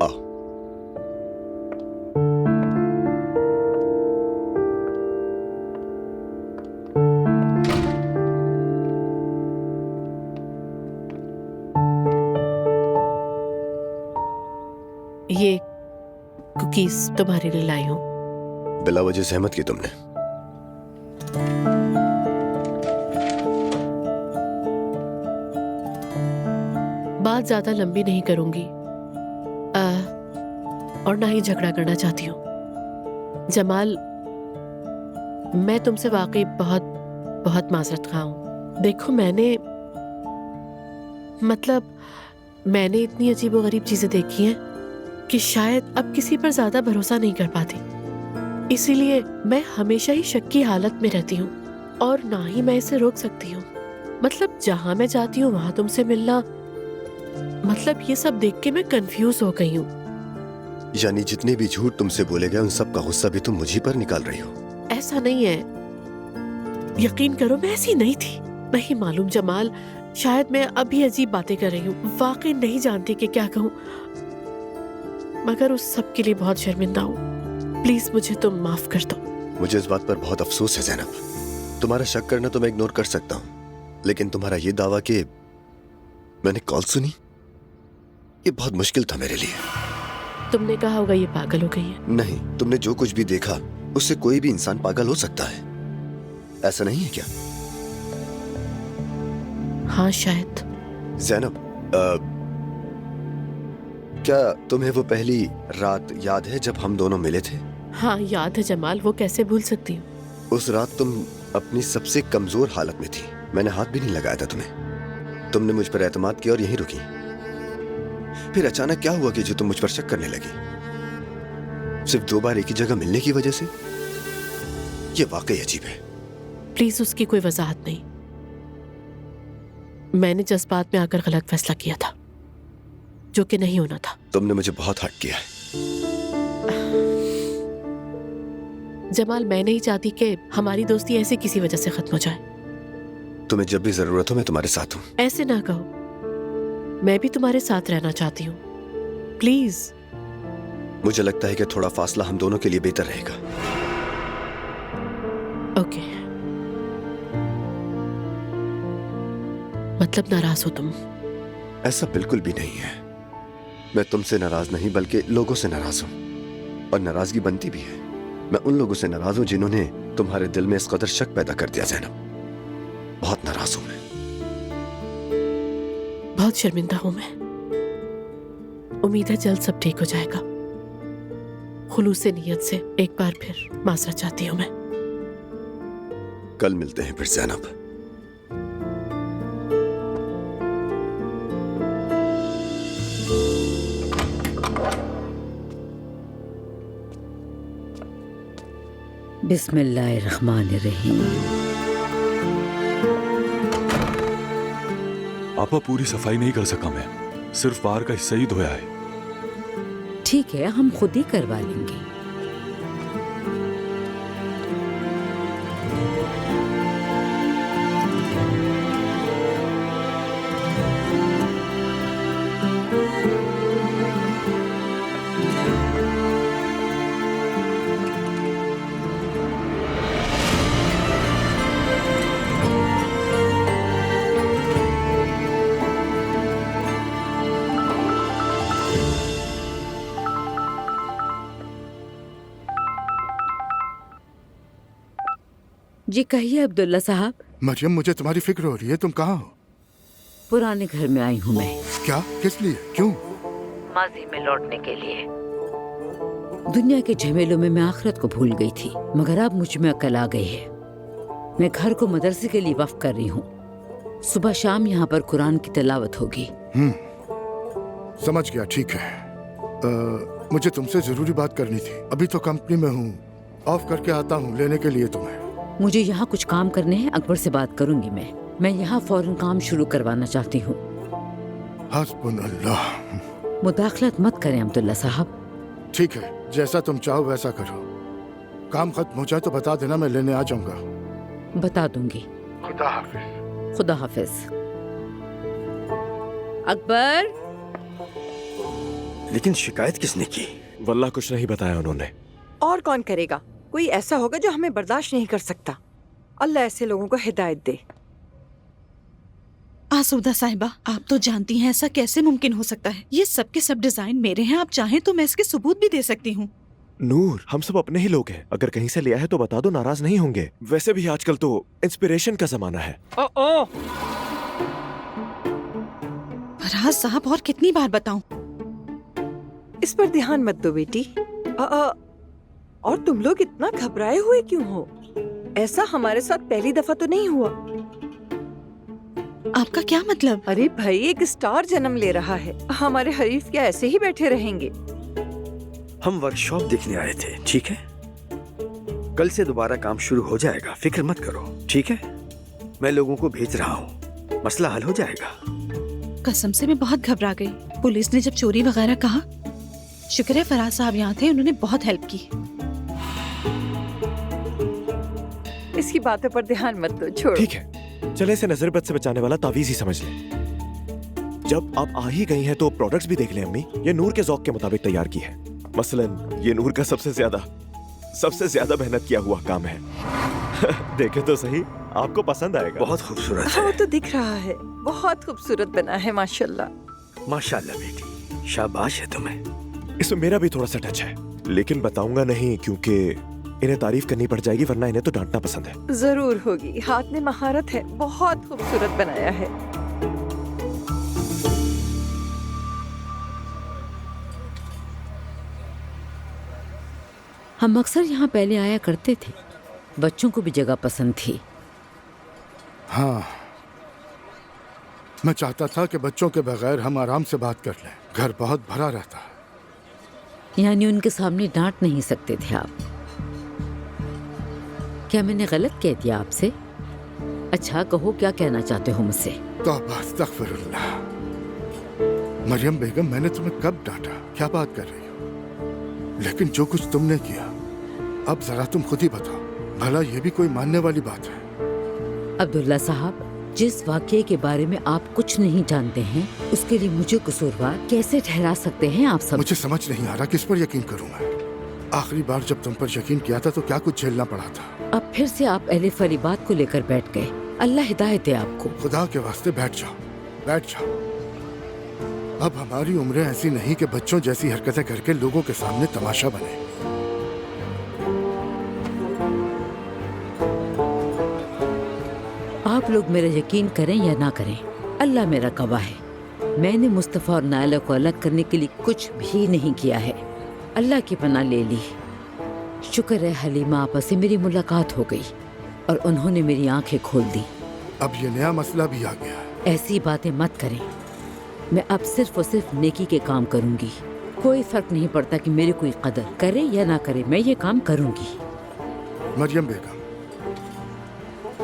आओ। ये कुकीज तुम्हारे लिए लाई हूँ। बिला वजह सहमत की तुमने। बात ज्यादा लंबी नहीं करूंगी और ना ही झगड़ा करना चाहती हूँ। जमाल, मैं तुमसे वाकई बहुत बहुत माजरत खा हूँ। देखो मैंने इतनी अजीब और गरीब चीजें देखी हैं कि शायद अब किसी पर ज्यादा भरोसा नहीं कर पाती। इसीलिए मैं हमेशा ही शक की हालत में रहती हूँ और ना ही मैं इसे रोक सकती हूँ। मतलब जहां मैं जाती हूँ वहां तुमसे मिलना, मतलब ये सब देख के मैं कंफ्यूज हो गई हूँ। यानी जितने भी झूठ तुमसे बोले गए उन सब का गुस्सा भी तुम मुझी पर निकाल रही हो? ऐसा नहीं है, यकीन करो मैं ऐसी नहीं थी। नहीं मालूम जमाल, शायद मैं अभी अजीब बातें कर रही हूँ, वाकई नहीं जानती कि क्या कहूँ, मगर उस सब के लिए बहुत शर्मिंदा हूँ। प्लीज मुझे तुम माफ कर दो। मुझे इस बात पर बहुत अफसोस है जैनब। तुम्हारा शक करना तो मैं इग्नोर कर सकता हूँ, लेकिन तुम्हारा ये दावा कि मैंने कॉल सुनी, ये बहुत मुश्किल था मेरे लिए। तुमने कहा होगा ये पागल हो गई है। नहीं, तुमने जो कुछ भी देखा उससे कोई भी इंसान पागल हो सकता है, ऐसा नहीं है क्या? हाँ शायद। जैनब, क्या तुम्हें वो पहली रात याद है जब हम दोनों मिले थे? हाँ याद है जमाल, वो कैसे भूल सकती हूँ। उस रात तुम अपनी सबसे कमजोर हालत में थी, मैंने हाथ भी नहीं लगाया था तुम्हें। तुमने मुझ पर एतमाद किया और यहीं रुकी। फिर अचानक क्या हुआ कि जो तुम मुझ पर शक करने लगी, सिर्फ 2 बार एक ही जगह मिलने की वजह से? ये वाकई अजीब है। प्लीज उसकी कोई वजाहत नहीं, मैंने जज्बात में आकर गलत फैसला किया था। जो कि नहीं होना था। तुमने मुझे बहुत हर्ट किया है। जमाल, मैं नहीं चाहती कि हमारी दोस्ती ऐसे किसी वजह से खत्म हो जाए। तुम्हें जब भी जरूरत हो मैं तुम्हारे साथ हूँ। ऐसे ना कहो, मैं भी तुम्हारे साथ रहना चाहती हूँ, प्लीज। मुझे लगता है कि थोड़ा फासला हम दोनों के लिए बेहतर रहेगा। ओके। मतलब नाराज हो तुम? ऐसा बिल्कुल भी नहीं है। मैं तुमसे नाराज नहीं बल्कि लोगों से नाराज हूँ, और नाराजगी बनती भी है। मैं उन लोगों से नाराज हूँ जिन्होंने तुम्हारे दिल में इस कदर शक पैदा कर दिया। ज़ैनब, बहुत नाराज हूँ मैं। बहुत शर्मिंदा हूं मैं। उम्मीद है जल्द सब ठीक हो जाएगा। खुलूस नीयत से एक बार फिर माजरत चाहती हूं मैं। कल मिलते हैं फिर ज़ैनब। बिस्मिल्लाहिर्रहमानिर्रहीम। आपा, पूरी सफाई नहीं कर सका मैं, सिर्फ बाहर का हिस्सा ही धोया है। ठीक है, हम खुद ही करवा लेंगे। जी कहिए अब्दुल्ला साहब। मरियम, मुझे तुम्हारी फिक्र हो रही है। तुम कहाँ हो? पुराने घर में आई हूँ मैं। क्या? किस लिए? क्यों? माजी में लौटने के लिए। दुनिया के झमेलों में मैं आखिरत को भूल गई थी, मगर अब मुझ में अकल आ गई है। मैं घर को मदरसे के लिए वक्फ कर रही हूँ। सुबह शाम यहाँ पर कुरान की तिलावत होगी। समझ गया, ठीक है। मुझे तुमसे जरूरी बात करनी थी। अभी तो कंपनी में हूँ, ऑफ करके आता हूँ लेने के लिए तुम्हें। मुझे यहाँ कुछ काम करने हैं, अकबर से बात करूंगी मैं यहाँ फौरन काम शुरू करवाना चाहती हूँ। हस्बुनल्लाह। मुदाखलत मत करें अब्दुल्ला साहब। ठीक है, जैसा तुम चाहो वैसा करो। काम खत्म हो जाए तो बता देना, मैं लेने आ जाऊंगा। बता दूंगी। खुदा हाफिज। खुदा हाफिज। अकबर। लेकिन शिकायत किसने की? वल्लाह कुछ नहीं बताया उन्होंने। और कौन करेगा? कोई ऐसा होगा जो हमें बर्दाश्त नहीं कर सकता। अल्लाह ऐसे लोगों को हिदायत दे। आसूदा साहिबा, आप तो जानती हैं ऐसा कैसे मुमकिन हो सकता है। ये सब के सब डिजाइन मेरे हैं। आप चाहें तो मैं इसके सबूत भी दे सकती हूँ। नूर, हम सब अपने ही लोग हैं। अगर कहीं से लिया है तो बता दो, नाराज नहीं होंगे। वैसे भी आजकल तो इंस्पिरेशन का जमाना है। फराज साहब, और कितनी बार बताऊं? इस पर ध्यान मत दो बेटी। और तुम लोग इतना घबराए हुए क्यों हो? ऐसा हमारे साथ पहली दफा तो नहीं हुआ। आपका क्या मतलब? अरे भाई, एक स्टार जन्म ले रहा है। हमारे हरीफ क्या ऐसे ही बैठे रहेंगे? हम वर्कशॉप देखने आए थे, ठीक है? कल से दोबारा काम शुरू हो जाएगा, फिक्र मत करो, ठीक है? मैं लोगों को भेज रहा हूँ, मसला हल हो जाएगा। कसम से मैं बहुत घबरा गई। पुलिस ने जब चोरी वगैरह कहा, शुक्र है फराज साहब यहाँ थे, उन्होंने बहुत हेल्प की। इसकी बातों पर ध्यान मत दो, छोड़ो। ठीक है, चले इसे नजरबद से बचाने वाला तावीज ही समझ लें। जब आप आ ही गई हैं तो प्रोडक्ट्स भी देख लें अम्मी। ये नूर के ज़ौक़ के मुताबिक तैयार की है। मसलन ये नूर का सबसे ज्यादा मेहनत किया हुआ काम है। देखे तो सही, आपको पसंद आएगा। बहुत खूबसूरत हाँ, वो तो दिख रहा है, बहुत खूबसूरत बना है। माशाल्लाह। माशाल्लाह बेटी, शाबाश है तुम्हें। इसमें मेरा भी थोड़ा सा टच है, लेकिन बताऊंगा नहीं क्योंकि इन्हें तारीफ करनी पड़ जाएगी, वरना इन्हें तो डांटना पसंद है। जरूर होगी, हाथ में महारत है, बहुत खूबसूरत बनाया है। हम अक्सर यहाँ पहले आया करते थे। बच्चों को भी जगह पसंद थी। हाँ, मैं चाहता था कि बच्चों के बगैर हम आराम से बात कर लें। घर बहुत भरा रहता है। यानी उनके सामने डांट नहीं सकते थे आप? क्या मैंने गलत कह दिया आपसे? अच्छा कहो, क्या कहना चाहते हो मुझसे? तौबा, अस्तगफिरुल्लाह। मरियम बेगम, मैंने तुम्हें कब डांटा? क्या बात कर रही हो? लेकिन जो कुछ तुमने किया, अब जरा तुम खुद ही बताओ, भला ये भी कोई मानने वाली बात है? अब्दुल्ला साहब, जिस वाक़ये के बारे में आप कुछ नहीं जानते हैं, उसके लिए मुझे कसूरवार कैसे ठहरा सकते हैं आप सब? मुझे समझ नहीं आ रहा किस पर यकीन करूं मैं। आखिरी बार जब तुम पर यकीन किया था तो क्या कुछ झेलना पड़ा था। अब फिर से आप अलिफ वाली बात को लेकर बैठ गए। अल्लाह हिदायत दे आपको। खुदा के वास्ते बैठ जाओ, बैठ जाओ। अब हमारी उम्रें ऐसी नहीं कि बच्चों जैसी हरकतें करके लोगों के सामने तमाशा बने। आप लोग मेरा यकीन करें या ना करें, अल्लाह मेरा गवाह है, मैंने मुस्तफ़ा और नायला को अलग करने के लिए कुछ भी नहीं किया है। अल्लाह की पनाह ले ली। शुक्र है हलीमा आपा से मेरी मुलाकात हो गई और उन्होंने मेरी आंखें खोल दी। अब ये नया मसला भी आ गया है। ऐसी बातें मत करें। मैं अब सिर्फ और सिर्फ नेकी के काम करूंगी। कोई फर्क नहीं पड़ता कि मेरी कोई कदर करे या ना करे, मैं ये काम करूंगी। मरियम बेगम,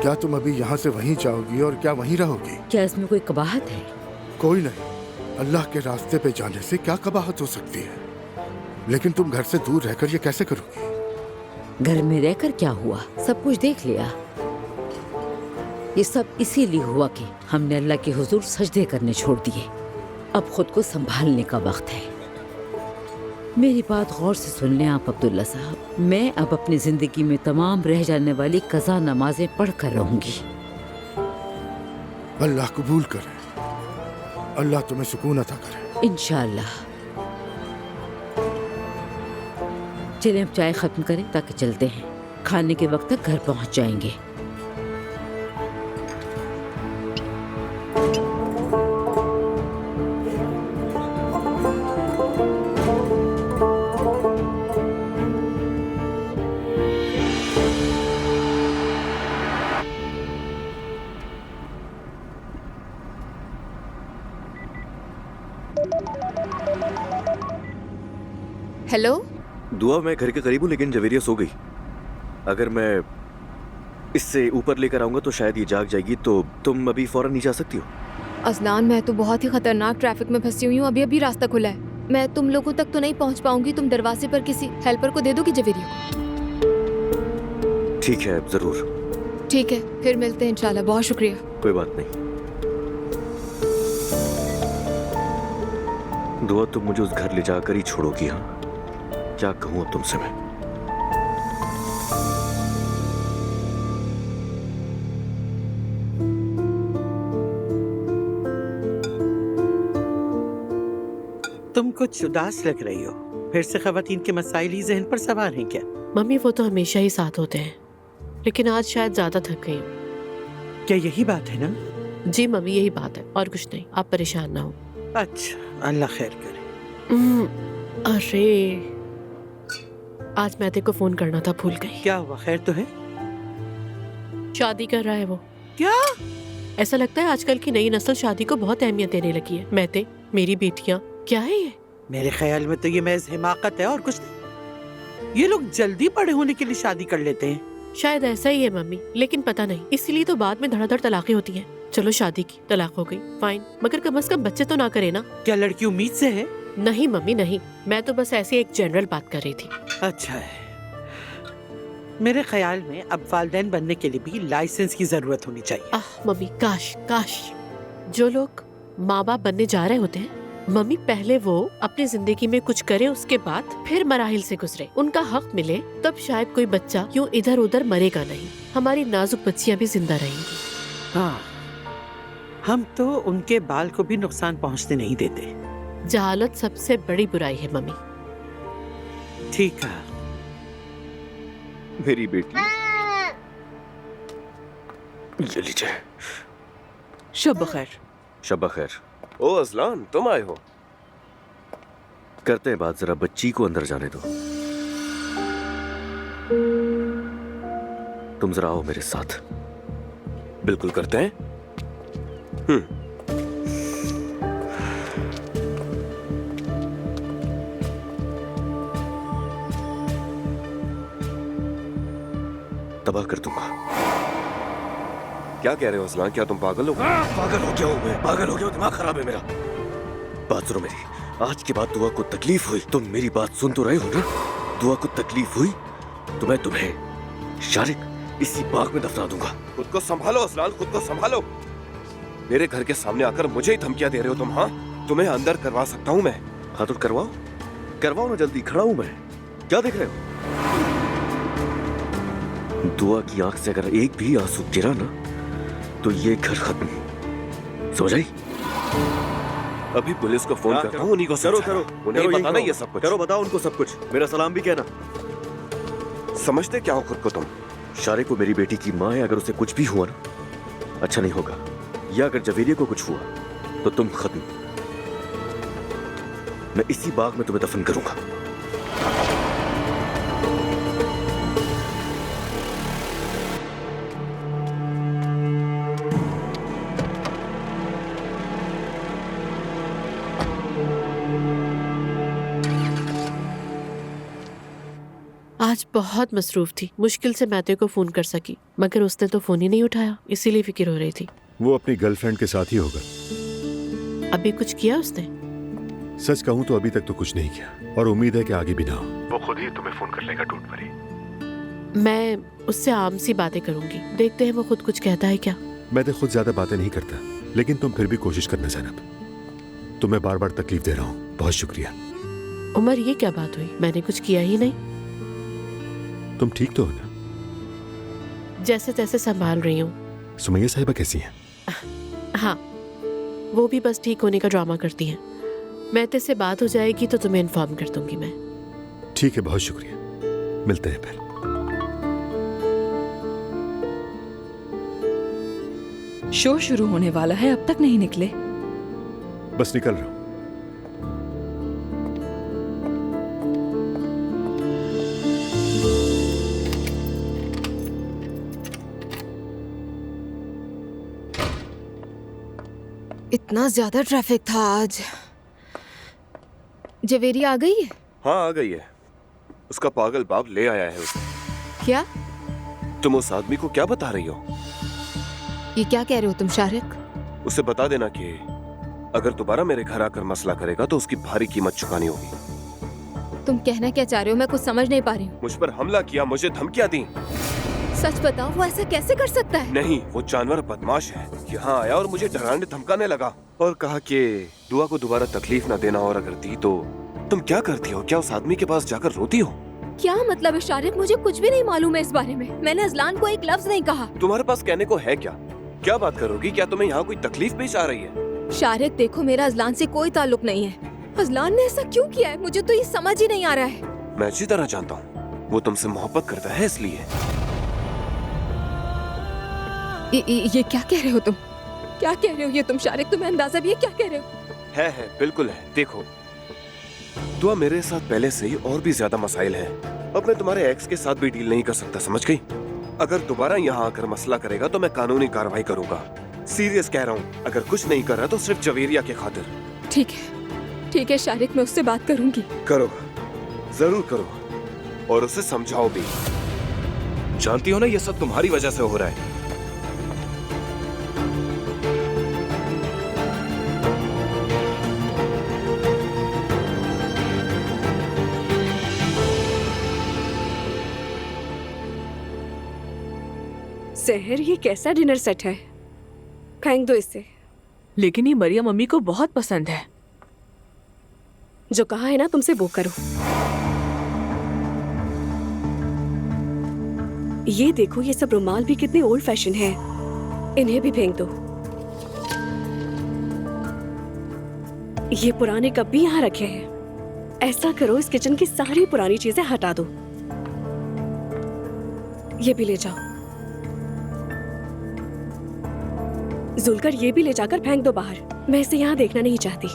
क्या तुम अभी यहाँ से वहीं जाओगी और क्या वहीं रहोगी? क्या इसमें कोई कबाहत है? कोई नहीं। अल्लाह के रास्ते पे जाने से क्या कबाहत हो सकती है? लेकिन तुम घर से दूर रहकर ये कैसे करोगी? घर में रहकर क्या हुआ, सब कुछ देख लिया। ये सब इसीलिए हुआ कि हमने अल्लाह के हुजूर सजदे करने छोड़ दिए। अब खुद को संभालने का वक्त है। मेरी बात गौर से सुन लें आप अब्दुल्ला साहब। मैं अब अपनी जिंदगी में तमाम रह जाने वाली कज़ा नमाजें पढ़ कर रहूंगी। अल्लाह कबूल करे, अल्लाह तुम्हें सुकून अता करे। इंशाअल्लाह। चलें अब चाय खत्म करें ताकि चलते हैं। खाने के वक्त तक घर पहुंच जाएंगे। हेलो। दुआ, मैं घर के करीब हूँ लेकिन जवेरिया सो गई। अगर मैं इससे ऊपर लेकर आऊंगा तो शायद ये जाग जाएगी, तो तुम अभी फौरन नहीं जा सकती हो? अजलान, मैं तो बहुत ही खतरनाक ट्रैफिक में फंसी हुई हूँ। अभी अभी रास्ता खुला है, मैं तुम लोगों तक तो नहीं पहुँच पाऊंगी। तुम दरवाजे पर किसी हेल्पर को दे दोगी जवेरिया को? ठीक है, जरूर। ठीक है, फिर मिलते हैं इंशाल्लाह। बहुत शुक्रिया। कोई बात नहीं। दुआ, तुम मुझे उस घर ले जाकर ही छोड़ोगी? हाँ, क्या कहूँ अब तुमसे मैं? तुम कुछ उदास लग रही हो। फिर से खवातीन के मसाइल ही जहन पर सवार हैं क्या? मम्मी, वो तो हमेशा ही साथ होते हैं, लेकिन आज शायद ज्यादा थक गई हूँ। क्या यही बात है ना? जी मम्मी, यही बात है और कुछ नहीं। आप परेशान ना हो। अच्छा, अल्लाह खैर करे। अरे, आज मैं तेरे को फोन करना था, भूल गई। क्या हुआ, खैर तो है? शादी कर रहा है वो। क्या? ऐसा लगता है आजकल की नई नस्ल शादी को बहुत अहमियत देने लगी है। मैं मेरी बेटियां, क्या है ये? मेरे ख्याल में तो ये महज हिमाकत है और कुछ नहीं। ये लोग जल्दी बड़े होने के लिए शादी कर लेते हैं। शायद ऐसा ही है मम्मी, लेकिन पता नहीं, इसीलिए तो बाद में धड़ाधड़ तलाकें होती हैं। चलो शादी की, तलाक हो गई, फाइन, मगर कम से कम बच्चे तो ना करे ना। क्या लड़की उम्मीद से है? नहीं मम्मी नहीं, मैं तो बस ऐसी एक जनरल बात कर रही थी। अच्छा है। मेरे ख्याल में अब वालिदैन बनने के लिए भी लाइसेंस की जरूरत होनी चाहिए। मम्मी, काश काश जो लोग माँ बाप बनने जा रहे होते हैं मम्मी, पहले वो अपनी जिंदगी में कुछ करे, उसके बाद फिर मराहिल से गुजरे, उनका हक मिले, तब शायद कोई बच्चा यूँ इधर उधर मरेगा नहीं। हमारी नाजुक बच्चियाँ भी जिंदा रहेंगी। हाँ, हम तो उनके बाल को भी नुकसान पहुँचने नहीं देते। जहालत सबसे बड़ी बुराई है मम्मी। ठीक है मेरी बेटी, ये लीजिए। शब खैर। शब खैर। ओ अजलान, तुम आए हो? करते हैं बात, जरा बच्ची को अंदर जाने दो। तुम जरा आओ मेरे साथ। बिल्कुल करते हैं। तबाह कर दूंगा। क्या कह रहे हो अजलान, क्या तुम पागल हो? पागल हो गया हूं मैं, पागल हो गया हूं, दिमाग खराब है मेरा। बात सुनो मेरी, आज के बाद दुआ को तकलीफ हुई, तुम मेरी बात सुन तो रहे हो ना? दुआ को तकलीफ हुई तो मैं तुम्हें शारिक इसी बाग में दफना दूंगा। खुद को संभालो असलान, खुद को संभालो। मेरे घर के सामने आकर मुझे ही धमकियां दे रहे हो तुम? हाँ, तुम्हें अंदर करवा सकता हूँ मैं। हाँ तो करवाओ, करवाओ ना, जल्दी, खड़ा हूं मैं। क्या देख रहे हो? दुआ की आंख से अगर एक भी आंसू गिरा ना तो ये घर खत्म, समझ आई? अभी पुलिस को फोन करता हूँ, उन्हीं को करो समझाना। करो, उन्हें करो, बताना यही ये सब कुछ। करो, बताओ उनको सब कुछ, मेरा सलाम भी कहना। समझते क्या हो खुद को तुम? शारिक को मेरी बेटी की माँ है, अगर उसे कुछ भी हुआ ना अच्छा नहीं होगा, या अगर जवेरिया को कुछ हुआ तो तुम खत्म। मैं इसी बाग में तुम्हें दफन करूंगा। आज बहुत मसरूफ थी, मुश्किल से मैथ्यू को फोन कर सकी, मगर उसने तो फोन ही नहीं उठाया, इसीलिए फिक्र हो रही थी। वो अपनी गर्लफ्रेंड के साथ ही होगा। अभी कुछ किया उसने? सच कहूँ तो अभी तक तो कुछ नहीं किया, और उम्मीद है कि आगे भी ना हो। वो खुद ही तुम्हें फोन कर लेगा, डोंट वरी। मैं उससे आम सी बातें करूंगी, देखते हैं वो खुद कुछ कहता है क्या। मैं तो खुद ज्यादा बातें नहीं करता, लेकिन तुम फिर भी कोशिश करना ज़ैनब। तुम्हें बार बार तकलीफ दे रहा हूँ, बहुत शुक्रिया। उमर, ये क्या बात हुई? मैंने कुछ किया ही नहीं। तुम ठीक तो हो ना? जैसे तैसे संभाल रही हूँ। सुमैया साहिबा कैसी हैं? हाँ, वो भी बस ठीक होने का ड्रामा करती हैं। मैथ्यू से बात हो जाएगी तो तुम्हें इन्फॉर्म कर दूंगी मैं। ठीक है, बहुत शुक्रिया, मिलते हैं फिर। शो शुरू होने वाला है, अब तक नहीं निकले। बस निकल रहा हूँ। इतना ज्यादा ट्रैफिक था आज। जवेरिया आ गई है? हाँ आ गई है, उसका पागल बाप ले आया है उसे। क्या? तुम उस आदमी को क्या बता रही हो? ये क्या कह रहे हो तुम शारिक? उसे बता देना कि अगर दोबारा मेरे घर आकर मसला करेगा तो उसकी भारी कीमत चुकानी होगी। तुम कहना क्या चाह रहे हो? मैं कुछ समझ नहीं पा रही हूँ। मुझ पर हमला किया, मुझे धमकियां दी। सच बताओ, वो ऐसा कैसे कर सकता है? नहीं, वो जानवर बदमाश है। यहाँ आया और मुझे डराने धमकाने लगा और कहा कि दुआ को दोबारा तकलीफ ना देना, और अगर दी तो तुम क्या करती हो? क्या उस आदमी के पास जाकर रोती हो? क्या मतलब है शारिक? मुझे कुछ भी नहीं मालूम है इस बारे में। मैंने अजलान को एक लफ्ज नहीं कहा। तुम्हारे पास कहने को है क्या? क्या बात करोगी? क्या तुम्हें यहाँ कोई तकलीफ पेश आ रही है? शारिक देखो, मेरा अजलान से कोई ताल्लुक नहीं है। अजलान ने ऐसा क्यों किया है? मुझे तो ये समझ ही नहीं आ रहा है। मैं अच्छी तरह जानता हूँ, वो तुमसे मोहब्बत करता है इसलिए। ये क्या कह रहे हो तुम? क्या कह रहे हो ये तुम शारिक? तुम्हें अंदाजा भी है क्या कह रहे हो? है बिल्कुल है। देखो, दुआ मेरे साथ पहले से ही और भी ज्यादा मसाइल है। अब मैं तुम्हारे एक्स के साथ भी डील नहीं कर सकता, समझ गई? अगर दोबारा यहाँ आकर मसला करेगा तो मैं कानूनी कार्रवाई करूंगा। सीरियस कह रहा हूँ, अगर कुछ नहीं कर रहा तो सिर्फ जवेरिया के खातिर। ठीक है शारिक, मैं उससे बात करूंगी। करो, जरूर करो, और उसे समझाओ भी। जानती हो ना, ये सब तुम्हारी वजह से हो रहा है। सहर, ये कैसा डिनर सेट है? फेंक दो इसे। लेकिन ये मरियम मम्मी को बहुत पसंद है। जो कहा है ना तुमसे वो करो। ये देखो, ये सब रुमाल भी कितने ओल्ड फैशन है, इन्हें भी फेंक दो। ये पुराने कप भी यहाँ रखे हैं। ऐसा करो, इस किचन की सारी पुरानी चीजें हटा दो। ये भी ले जाओ। जुलकर, ये भी ले जाकर फेंक दो बाहर। मैं इसे यहाँ देखना नहीं चाहती।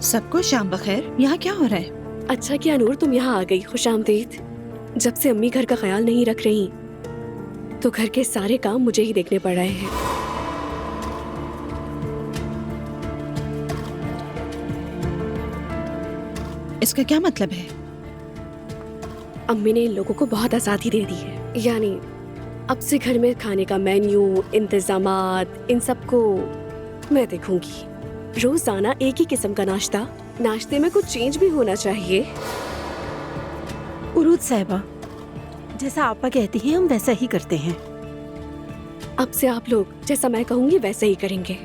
सबको शाम बखैर। यहाँ क्या हो रहा है? अच्छा किया नूर, तुम यहाँ आ गई। खुशामदीद। जब से अम्मी घर का ख्याल नहीं रख रही तो घर के सारे काम मुझे ही देखने पड़ रहे हैं। इसका क्या मतलब है? अम्मी ने इन लोगों को बहुत आजादी दे दी है। यानी अब से घर में खाने का मेन्यू, इंतजामात, इन सब को मैं देखूंगी। रोजाना एक ही किस्म का नाश्ता, नाश्ते में कुछ चेंज भी होना चाहिए। उरूज साहिबा, जैसा आपा कहती हैं हम वैसा ही करते हैं। अब से आप लोग जैसा मैं कहूंगी वैसे ही करेंगे।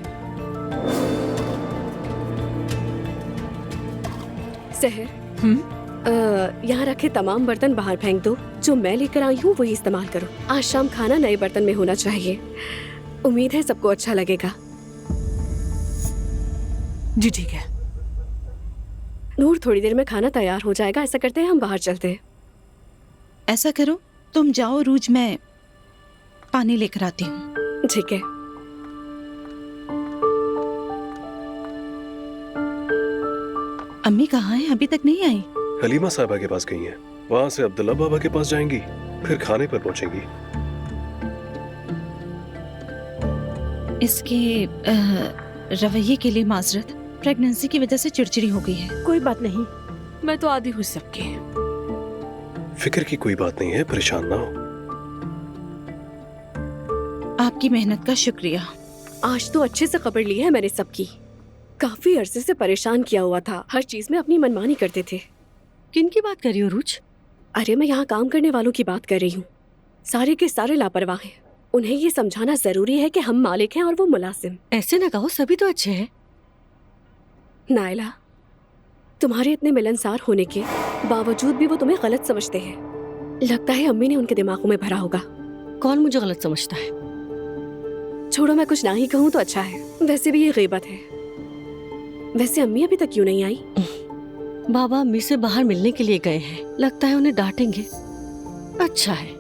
सहर, यहाँ रखे तमाम बर्तन बाहर फेंक दो। जो मैं लेकर आई हूँ वही इस्तेमाल करो। आज शाम खाना नए बर्तन में होना चाहिए। उम्मीद है सबको अच्छा लगेगा। जी ठीक है। नूर, थोड़ी देर में खाना तैयार हो जाएगा। ऐसा करते हैं हम बाहर चलते हैं। ऐसा करो, तुम जाओ रूज, मैं पानी लेकर आती हूँ। ठीक है। अम्मी कहाँ हैं? अभी तक नहीं आई? हलीमा साहबा के पास गई हैं। वहाँ से अब्दुल्ला बाबा के पास जाएंगी, फिर खाने पर पहुंचेंगी। इसके रवैये के लिए माजरत। प्रेगनेंसी की वजह से चिड़चिड़ी हो गई है। कोई बात नहीं, मैं तो आदी हूँ सबकी। फिक्र की कोई बात नहीं है, परेशान ना हो। आपकी मेहनत का शुक्रिया। आज तो अच्छे से खबर ली है मैंने सबकी। काफी अरसे से परेशान किया हुआ था। हर चीज में अपनी मनमानी करते थे। किन की बात कर रही हो रूज? अरे मैं यहाँ काम करने वालों की बात कर रही हूँ। सारे के सारे लापरवाह हैं। उन्हें ये समझाना जरूरी है कि हम मालिक हैं और वो मुलाजिम। ऐसे न कहो, सभी तो अच्छे हैं। नायला, तुम्हारे इतने मिलनसार होने के बावजूद भी वो तुम्हें गलत समझते हैं। लगता है अम्मी ने उनके दिमागों में भरा होगा। कौन मुझे गलत समझता है? छोड़ो, मैं कुछ ना ही कहूँ तो अच्छा है। वैसे भी ये गीबत है। वैसे अम्मी अभी तक क्यों नहीं आई? बाबा अम्मी से बाहर मिलने के लिए गए हैं। लगता है उन्हें डांटेंगे। अच्छा है।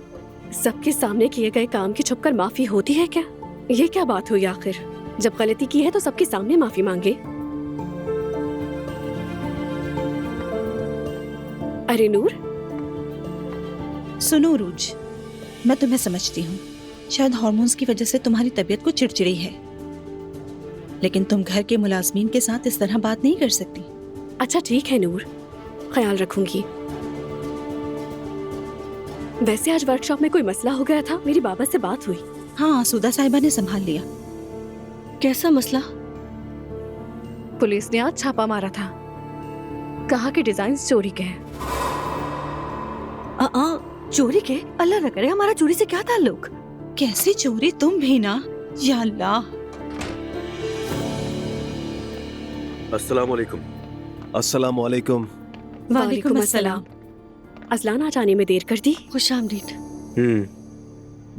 सबके सामने किए गए काम की छुपकर माफी होती है क्या? ये क्या बात हुई आखिर? जब गलती की है तो सबके सामने माफी मांगे। अरे नूर, सुनो रूज, मैं तुम्हें समझती हूँ। शायद हार्मोन्स की वजह से तुम्हारी तबीयत को चिड़चिड़ी है, लेकिन तुम घर के मुलाजमीन के साथ इस तरह बात नहीं कर सकती। अच्छा ठीक है नूर, ख्याल रखूंगी। वैसे आज वर्कशॉप में कोई मसला हो गया था। मेरी बाबा से बात हुई। हाँ, सूदा साहिबा ने संभाल लिया। कैसा मसला? पुलिस ने आज छापा मारा था। कहा कि डिजाइन चोरी के हैं। चोरी के? अल्लाह न करे, हमारा चोरी से क्या ताल्लुक? कैसी चोरी? तुम भी ना। या अल्लाह। अस्सलामुअलैकुम। अस्सलामुअलैकुम। वालेकुम अस्सलाम। अजलान आज आने में देर कर दी। खुश आमदीद।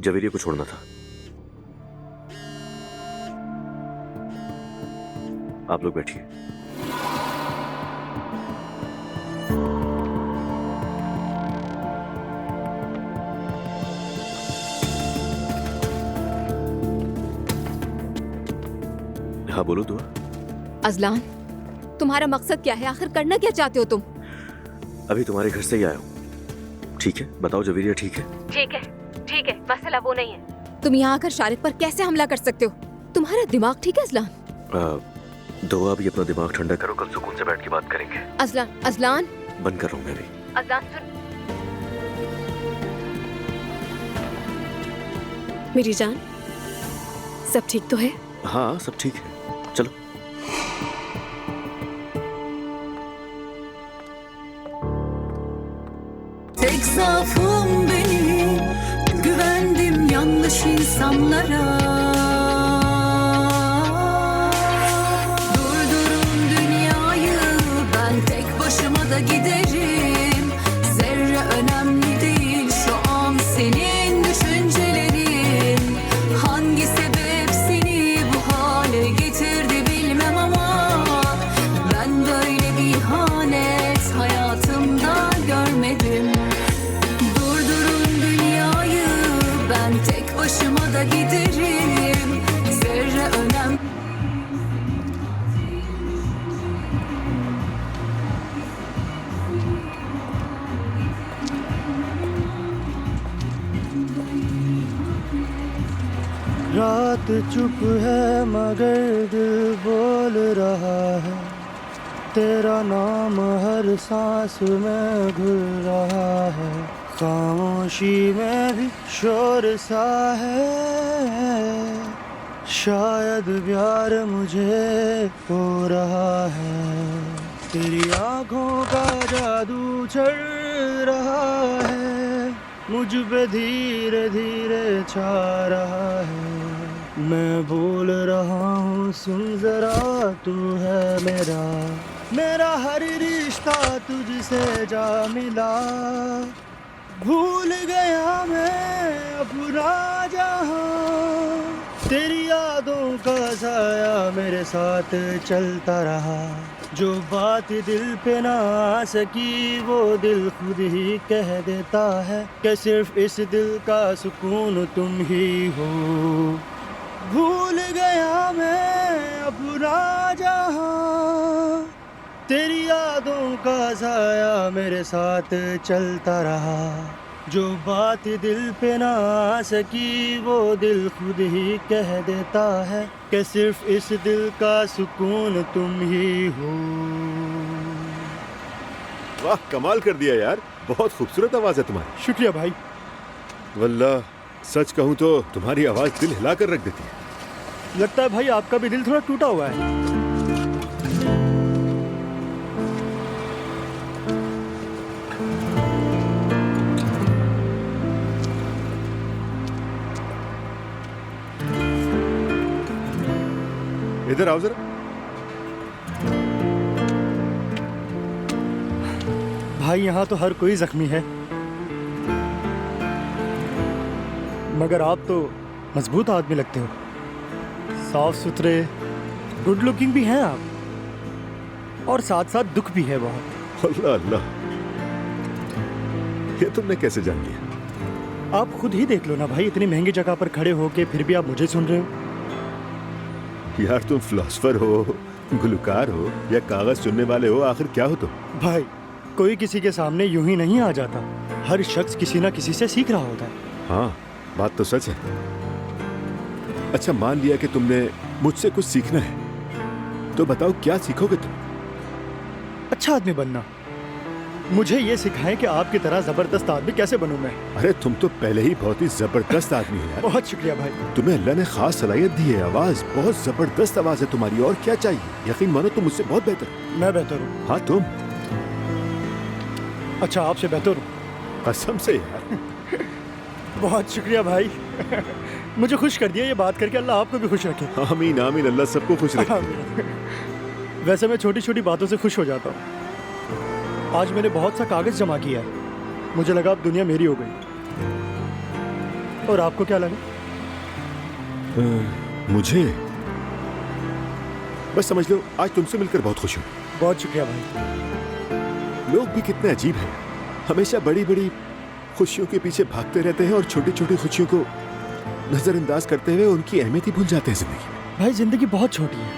जवेरिया को छोड़ना था। आप लोग बैठिए। हाँ बोलो दुआ। अजलान, तुम्हारा मकसद क्या है? आखिर करना क्या चाहते हो तुम? अभी तुम्हारे घर से ही आया हूँ। ठीक है, बताओ जवेरिया ठीक है? ठीक है, मसला वो नहीं है। तुम यहाँ आकर शारिक पर कैसे हमला कर सकते हो? तुम्हारा दिमाग ठीक है अजलान? दुआ, भी अपना दिमाग ठंडा करो, कल सुकून से बैठ के बात करेंगे। अजलान बंद कर रहा हूँ मैं भी। अजलान सुन। मेरी जान, सब ठीक तो है? हाँ सब ठीक है, चलो। Tek zaafım benim, güvendim yanlış insanlara. Durdurun dünyayı, ben tek başıma da giderim. Zerre önemli değil şu an senin düşüncelerin. Hangi sebep seni bu hale getirdi bilmem ama ben böyle bir ihanet hayatımda görmedim. Ben tek başıma da giderim. Zerre önem. रात चुप है मगर दिल बोल रहा है। तेरा नाम हर सांस में घुल रहा है। खामोशी में भी शोर सा है। शायद प्यार मुझे हो रहा है, तेरी आंखों का जादू चढ़ रहा है, मुझ पे धीरे धीरे छा रहा है। मैं बोल रहा हूँ सुन जरा, तू है मेरा हर रिश्ता तुझसे जा मिला। भूल गया मैं अपना जहां, तेरी यादों का साया मेरे साथ चलता रहा। जो बात दिल पे ना आ सकी वो दिल खुद ही कह देता है कि सिर्फ इस दिल का सुकून तुम ही हो। भूल गया मैं अपना जहां, तेरी यादों का साया मेरे साथ चलता रहा। जो बात दिल पे ना आ सकी वो दिल खुद ही कह देता है कि सिर्फ इस दिल का सुकून तुम ही हो। वाह, कमाल कर दिया यार, बहुत खूबसूरत आवाज है तुम्हारी। शुक्रिया भाई। वल्लाह सच कहूँ तो तुम्हारी आवाज दिल हिला कर रख देती है। लगता है भाई आपका भी दिल थोड़ा टूटा हुआ है। इधर आओ जरा। भाई यहाँ तो हर कोई जख्मी है, मगर आप तो मजबूत आदमी लगते हो, साफ सुथरे, गुड लुकिंग भी हैं आप, और साथ साथ दुख भी है बहुत। अल्लाह अल्लाह, ये तुमने कैसे जान लिया? आप खुद ही देख लो ना भाई, इतनी महंगी जगह पर खड़े होके फिर भी आप मुझे सुन रहे हो। यार तुम फिलोसफर हो, गुलकार हो या कागज चुनने वाले हो, आखिर क्या हो तुम? भाई कोई किसी के सामने यूं ही नहीं आ जाता, हर शख्स किसी ना किसी से सीख रहा होता है। हाँ, बात तो सच है। अच्छा, मान लिया कि तुमने मुझसे कुछ सीखना है, तो बताओ क्या सीखोगे तुम? अच्छा आदमी बनना। मुझे ये सिखाएं कि आपकी तरह जबरदस्त आदमी कैसे बनूं मैं। अरे तुम तो पहले ही बहुत ही जबरदस्त आदमी हो यार। बहुत शुक्रिया भाई। तुम्हें अल्लाह ने खास सलाहियत दी है, आवाज बहुत जबरदस्त आवाज है तुम्हारी, और क्या चाहिए? यकीन मानो तुम मुझसे बहुत बेहतर हो। मैं बेहतर हूँ? हाँ तुम। अच्छा, आपसे बेहतर हूँ? कसम से यार। बहुत शुक्रिया भाई। मुझे खुश कर दिया ये बात करके, अल्लाह आपको भी खुश रखे। आमीन आमीन, अल्लाह सबको खुश रखे। वैसे मैं छोटी छोटी बातों से खुश हो जाता हूँ। आज मैंने बहुत सा कागज जमा किया है, मुझे लगा अब दुनिया मेरी हो गई। और आपको क्या लगा? मुझे बस समझ लो आज तुमसे मिलकर बहुत खुश हूँ। बहुत शुक्रिया भाई। लोग भी कितने अजीब हैं, हमेशा बड़ी बड़ी खुशियों के पीछे भागते रहते हैं और छोटी छोटी खुशियों को नजरअंदाज करते हुए उनकी अहमियत ही भूल जाते हैं जिंदगी में। भाई जिंदगी बहुत छोटी है।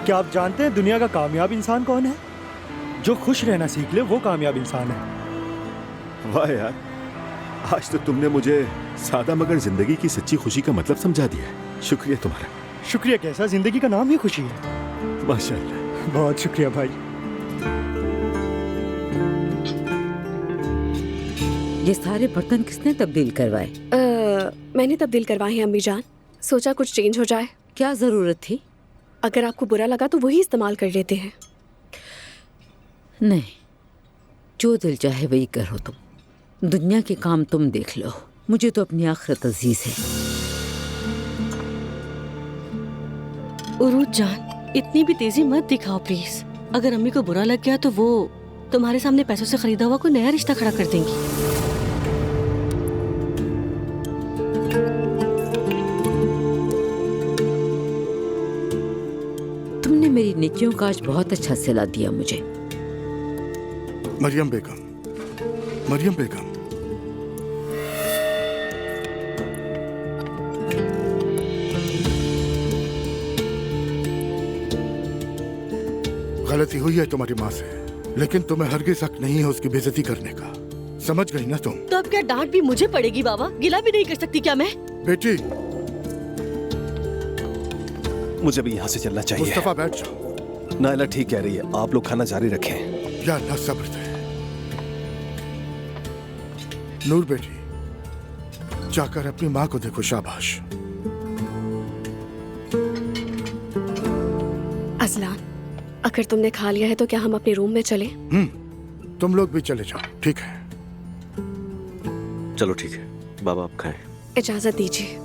क्या आप जानते हैं दुनिया का कामयाब इंसान कौन है? जो खुश रहना सीख ले वो कामयाब इंसान है। वाह यार, आज तो तुमने मुझे सादा मगर जिंदगी की सच्ची खुशी का मतलब समझा दिया है। शुक्रिया तुम्हारा। शुक्रिया कैसा, जिंदगी का नाम ही खुशी है। माशाअल्लाह। बहुत शुक्रिया भाई। ये सारे बर्तन किसने तब्दील करवाए? मैंने तब्दील करवाए हैं अम्मी जान, सोचा कुछ चेंज हो जाए। क्या जरूरत थी? अगर आपको बुरा लगा तो वही इस्तेमाल कर लेते हैं। नहीं, जो दिल चाहे वही करो तुम। दुनिया के काम तुम देख लो, मुझे तो अपनी आखिरत अजीज है। उरूज जान, इतनी भी तेजी मत दिखाओ प्लीज। अगर अम्मी को बुरा लग गया तो वो तुम्हारे सामने पैसों से खरीदा हुआ कोई नया रिश्ता खड़ा कर देंगी। तुमने मेरी नेकियों का आज बहुत अच्छा सिला दिया मुझे। मरियम बेगम, मरियम बेगम, गलती हुई है तुम्हारी माँ से, लेकिन तुम्हें हरगिज़ हक नहीं है उसकी बेइज्जती करने का। समझ गई ना तुम? तो अब क्या डांट भी मुझे पड़ेगी बाबा? गिला भी नहीं कर सकती क्या मैं? बेटी, मुझे भी यहाँ से चलना चाहिए। मुस्तफा बैठ जाओ। नायला ठीक कह रही है, आप लोग खाना जारी रखें। या अल्लाह सब्र दे। नूर बेटी, जाकर अपनी माँ को देखो। शाबाश। अजलान, अगर तुमने खा लिया है तो क्या हम अपने रूम में चले? तुम लोग भी चले जाओ, ठीक है? चलो ठीक है, बाबा आप खाएं। इजाजत दीजिए।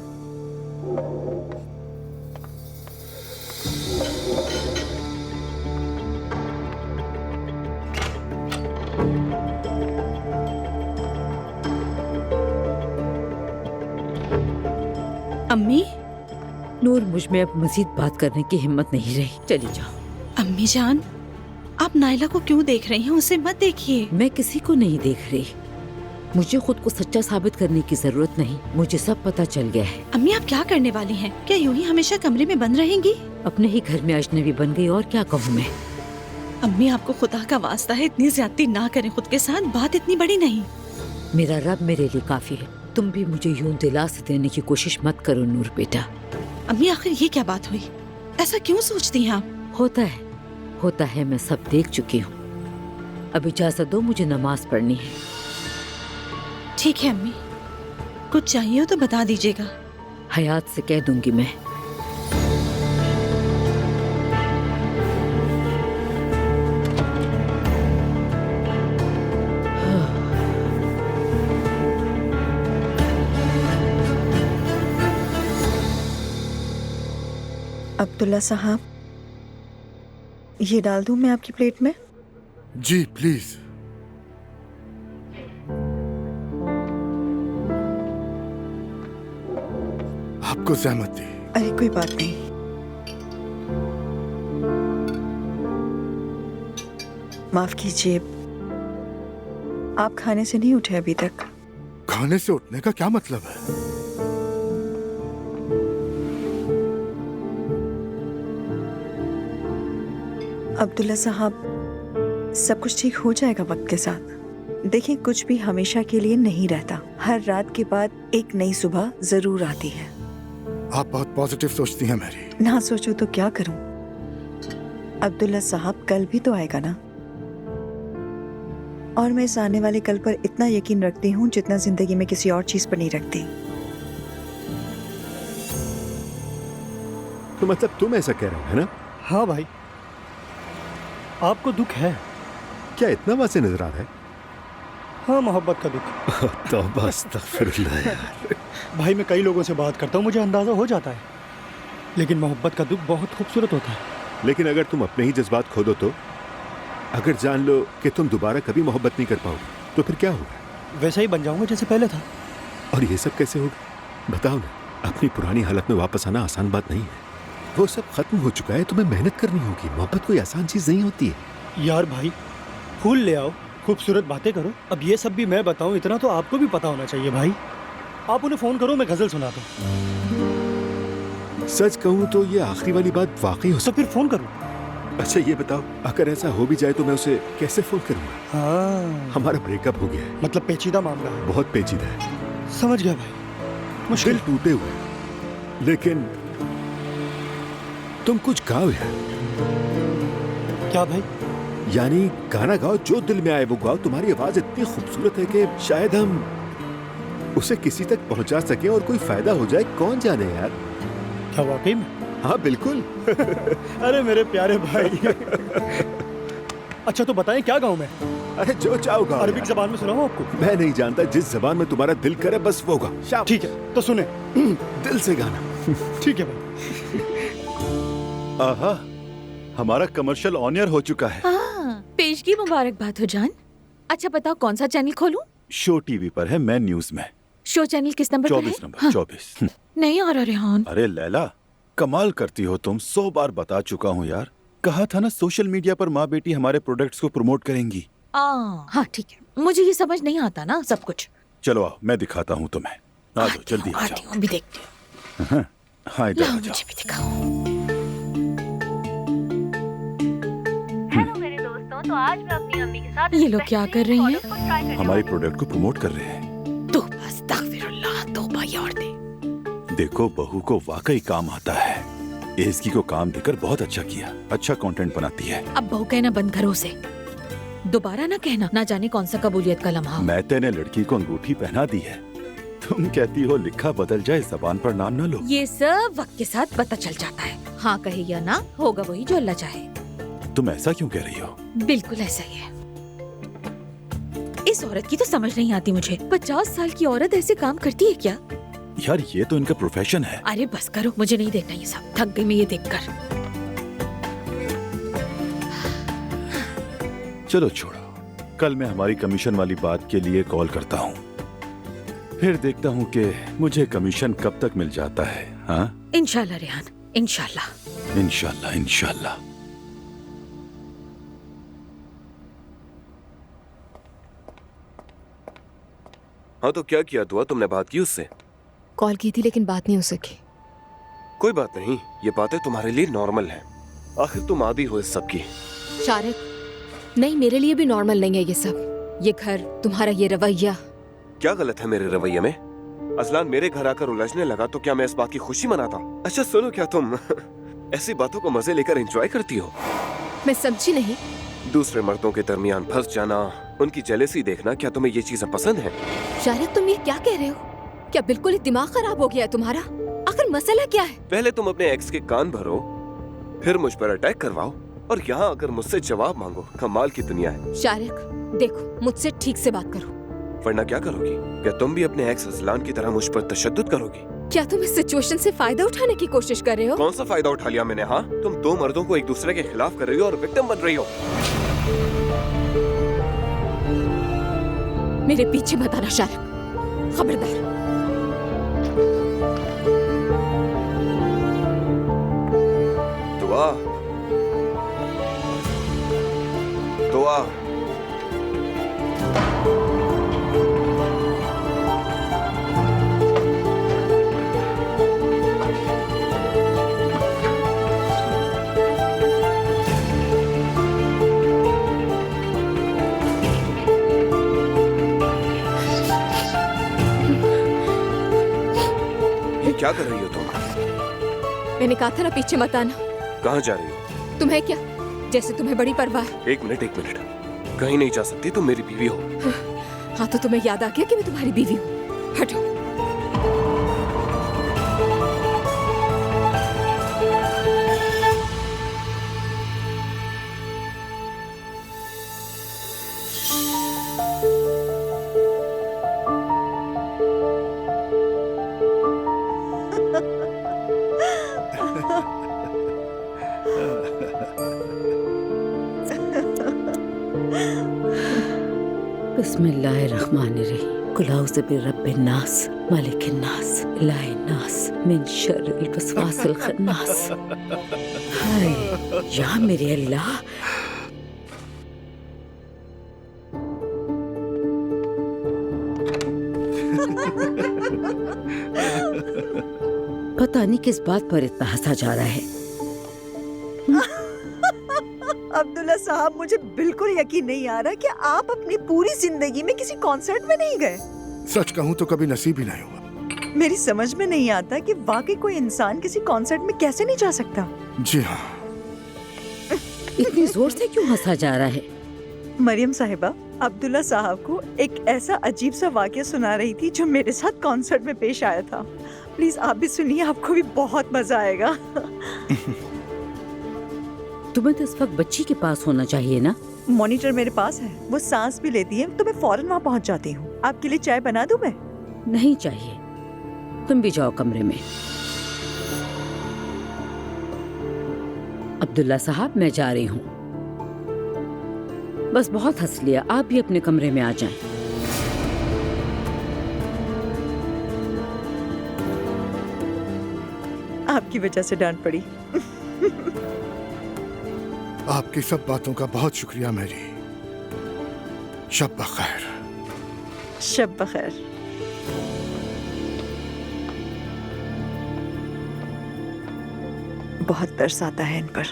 अम्मी, नूर, मुझ में अब मजीद बात करने की हिम्मत नहीं रही, चली जाओ। अम्मी जान, आप नायला को क्यों देख रही हैं? उसे मत देखिए। मैं किसी को नहीं देख रही। मुझे खुद को सच्चा साबित करने की जरूरत नहीं, मुझे सब पता चल गया है। अम्मी, आप क्या करने वाली हैं? क्या यूं ही हमेशा कमरे में बंद रहेंगी? अपने ही घर में अजनबी बन गई, और क्या कहूँ मैं। अम्मी, आपको खुदा का वास्ता है, इतनी ज्यादती ना करें खुद के साथ, बात इतनी बड़ी नहीं। मेरा रब मेरे लिए काफी है, तुम भी मुझे यूं दिलासा देने की कोशिश मत करो नूर बेटा। अम्मी, आखिर ये क्या बात हुई? ऐसा क्यों सोचती हैं आप? होता है, मैं सब देख चुकी हूँ। अब इजाजत दो, मुझे नमाज पढ़नी है। ठीक है अम्मी, कुछ चाहिए हो तो बता दीजिएगा। हयात से कह दूंगी मैं। अब्दुल्ला साहब, ये डाल दूं मैं आपकी प्लेट में? जी प्लीज। आपको सहमत दी। अरे कोई बात नहीं। माफ कीजिए, आप खाने से नहीं उठे अभी तक? खाने से उठने का क्या मतलब है? अब्दुल्ला साहब, सब कुछ ठीक हो जाएगा वक्त के साथ। देखिए, कुछ भी हमेशा के लिए नहीं रहता। हर रात के बाद एक नई सुबह जरूर आती है। आप बहुत पॉजिटिव सोचती हैं मैरी। ना सोचूं तो क्या करूं? अब्दुल्ला साहब, कल भी तो आएगा ना। और मैं इस आने वाले कल पर इतना यकीन रखती हूँ जितना जिंदगी में किसी और चीज पर नहीं रखती। तो मतलब तुम ऐसा कह रहे हो, है ना? हाँ भाई, आपको दुख है। क्या इतना वासे नजर आ रहा है? हाँ, मोहब्बत का दुख। तौबा, अस्तगफिरुल्लाह यार। भाई, मैं कई लोगों से बात करता हूँ, मुझे अंदाजा हो जाता है, लेकिन मोहब्बत का दुख बहुत खूबसूरत होता है। लेकिन अगर तुम अपने ही जज्बात खो दो तो, अगर जान लो कि तुम दोबारा कभी मोहब्बत नहीं कर पाओगे, तो फिर क्या होगा? वैसा ही बन जाऊंगा जैसे पहले था। और ये सब कैसे होगा? बताओ ना। अपनी पुरानी हालत में वापस आना आसान बात नहीं है। वो सब खत्म हो चुका है, तुम्हें मेहनत करनी होगी। मोहब्बत कोई आसान चीज नहीं होती है। यार भाई, फूल ले आओ, खूबसूरत बातें करो। अब ये सब भी मैं बताऊं, इतना तो आपको भी पता होना चाहिए भाई। आप उन्हें फोन करो, मैं गजल सुनाता हूँ। सच कहूँ तो ये आखिरी वाली बात वाकई हो। तो फिर फोन करूँ? अच्छा ये बताओ, अगर ऐसा हो भी जाए तो मैं उसे कैसे फोन करूँगा? हाँ, हमारा ब्रेकअप हो गया है। मतलब पेचीदा मामला है। बहुत पेचीदा है। समझ गया भाई, मुश्किल। दिल टूटे हुए। लेकिन तुम कुछ गाओ यार। क्या भाई? यानी गाना गाओ, जो दिल में आए वो गाओ। तुम्हारी आवाज इतनी खूबसूरत है कि शायद हम उसे किसी तक पहुंचा सके और कोई फायदा हो जाए, कौन जाने यार। क्या वाकई में? हाँ बिल्कुल। अरे मेरे प्यारे भाई। अच्छा तो बताएं क्या गाऊं मैं? अरे जो चाहो गाओ। अरबिक जबान में सुनाऊं आपको? मैं नहीं जानता, जिस जबान में तुम्हारा दिल करे बस वो गा। ठीक है तो सुने। दिल से गाना। ठीक है भाई। आहा, हमारा कमर्शियल ऑन एयर हो चुका है। पेशगी मुबारकबाद हो जान। अच्छा बताओ कौन सा चैनल खोलूं? शो टीवी पर है, मैं न्यूज में। शो चैनल किस नंबर पर है? 24 नंबर। 24। नहीं आ रहा रेहान। अरे लैला, कमाल करती हो तुम। 100 बार बता चुका हूँ यार। कहा था ना सोशल मीडिया पर माँ बेटी हमारे प्रोडक्ट्स को प्रमोट करेंगी। हाँ ठीक है, मुझे ये समझ नहीं आता ना सब कुछ। चलो आओ, मैं दिखाता हूँ तुम्हें। आ जाओ जल्दी आ आती हूँ, अभी देखती हूँ। हाँ इधर आ जाओ। मुझे भी दिखाओ। हेलो मेरे दोस्तों, तो आज मैं अपनी अम्मी के साथ ये लोग क्या कर रही हैं? हमारी प्रोडक्ट को प्रमोट कर रहे हैं। तौबा अस्तगफिरुल्लाह, तौबा ये औरतें। देखो बहू को वाकई काम आता है। एसकी को काम देकर बहुत अच्छा किया। अच्छा कंटेंट बनाती है। अब बहू कहना बंद करो उसे, दोबारा ना कहना। ना जाने कौन सा कबूलियत का लम्हा। मैते ने लड़की को अंगूठी पहना दी है, तुम कहती हो लिखा बदल जाए, जबान पर नाम न लो। ये सब वक्त के साथ पता चल जाता है। हाँ कहे या ना, होगा वही जो अल्लाह चाहे। तुम ऐसा क्यों कह रही हो? बिल्कुल ऐसा ही है। इस औरत की तो समझ नहीं आती मुझे। 50 साल की औरत ऐसे काम करती है क्या? यार ये तो इनका प्रोफेशन है। अरे बस करो, मुझे नहीं देखना ये सब। थक गई मैं ये देखकर। चलो छोड़ो, कल मैं हमारी कमीशन वाली बात के लिए कॉल करता हूँ, फिर देखता हूँ कि मुझे कमीशन कब तक मिल जाता है। हाँ इंशाल्लाह रेहान, इंशाल्लाह। इंशाल्लाह इंशाल्लाह। हाँ तो क्या किया दुआ, तुमने बात की उससे? कॉल की थी लेकिन बात नहीं हो सकी। कोई बात नहीं, ये बातें तुम्हारे लिए नॉर्मल है। आखिर तुम आदी हो इस सब की। शारिक, नहीं मेरे लिए भी नॉर्मल नहीं है ये सब। ये घर, तुम्हारा ये रवैया। क्या गलत है मेरे रवैये में? अजलान मेरे घर आकर उलझने लगा तो क्या मैं इस बात की खुशी मनाता? अच्छा सुनो, क्या तुम ऐसी बातों को मजे लेकर एंजॉय करती हो? मैं समझी नहीं। दूसरे मर्दों के दरमियान फंस जाना, उनकी जेलेसी देखना, क्या तुम्हें ये चीजें पसंद है? शारिक तुम ये क्या कह रहे हो? क्या बिल्कुल ही दिमाग खराब हो गया है तुम्हारा? आखिर मसला क्या है? पहले तुम अपने एक्स के कान भरो, फिर मुझ पर अटैक करवाओ, और यहाँ आकर मुझसे जवाब मांगो। कमाल की दुनिया है। शारिक देखो, मुझसे ठीक से बात करो, वरना क्या करोगी? क्या तुम भी अपने एक्स अजलान की तरह मुझ पर तशद्दुद करोगी? क्या तुम इस सिचुएशन से फायदा उठाने की कोशिश कर रहे हो? कौन सा फायदा उठा लिया मैंने? हाँ, तुम दो मर्दों को एक दूसरे के खिलाफ कर रही हो और विक्टिम बन रही हो। मेरे पीछे मत आना शारिक, खबरदार। दुआ, दुआ। क्या कर रही हो तुम? मैंने कहा था ना पीछे मत आना। कहाँ जा रही हो? तुम्हें क्या, जैसे तुम्हें बड़ी परवाह है। एक मिनट, कहीं नहीं जा सकती, तुम मेरी बीवी हो। हाँ तो तुम्हें याद आ गया कि मैं तुम्हारी बीवी हूँ। हटो। बिस्मिल्लाहिर्रहमानिर्रहीम। कुल औज़ु बिरब्बिन्नास, मलिकिन्नास, इलाहिन्नास, मिन शर्रिल वस्वासिल खन्नास। हाय या मेरे अल्लाह, पता नहीं किस बात पर इतना हंसा जा रहा है। अब्दुल्ला साहब, मुझे बिल्कुल यकीन नहीं आ रहा कि आप अपनी पूरी जिंदगी में किसी कॉन्सर्ट में नहीं गए। सच कहूँ तो कभी नसीब ही नहीं हुआ। मेरी समझ में नहीं आता कि वाकई कोई इंसान किसी कॉन्सर्ट में कैसे नहीं जा सकता। जी हाँ। इतनी जोर से क्यों हंसा जा रहा है? मरियम साहिबा अब्दुल्ला साहब को एक ऐसा अजीब सा वाकया सुना रही थी जो मेरे साथ कॉन्सर्ट में पेश आया था। प्लीज आप भी सुनिए, आपको भी बहुत मजा आएगा। तुम्हें तो इस वक्त बच्ची के पास होना चाहिए ना। मॉनिटर मेरे पास है, वो सांस भी लेती है, तो मैं फौरन वहाँ पहुँच जाती हूँ। आपके लिए चाय बना दूँ मैं? नहीं चाहिए, तुम भी जाओ कमरे में। अब्दुल्ला साहब मैं जा रही हूँ, बस बहुत हंस लिया, आप भी अपने कमरे में आ जाएं। आपकी वजह से डांट पड़ी। आपकी सब बातों का बहुत शुक्रिया मेरी। शब बखैर। शब बखैर। बहुत तरस आता है इन पर।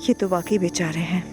ये तो वाकई बेचारे हैं।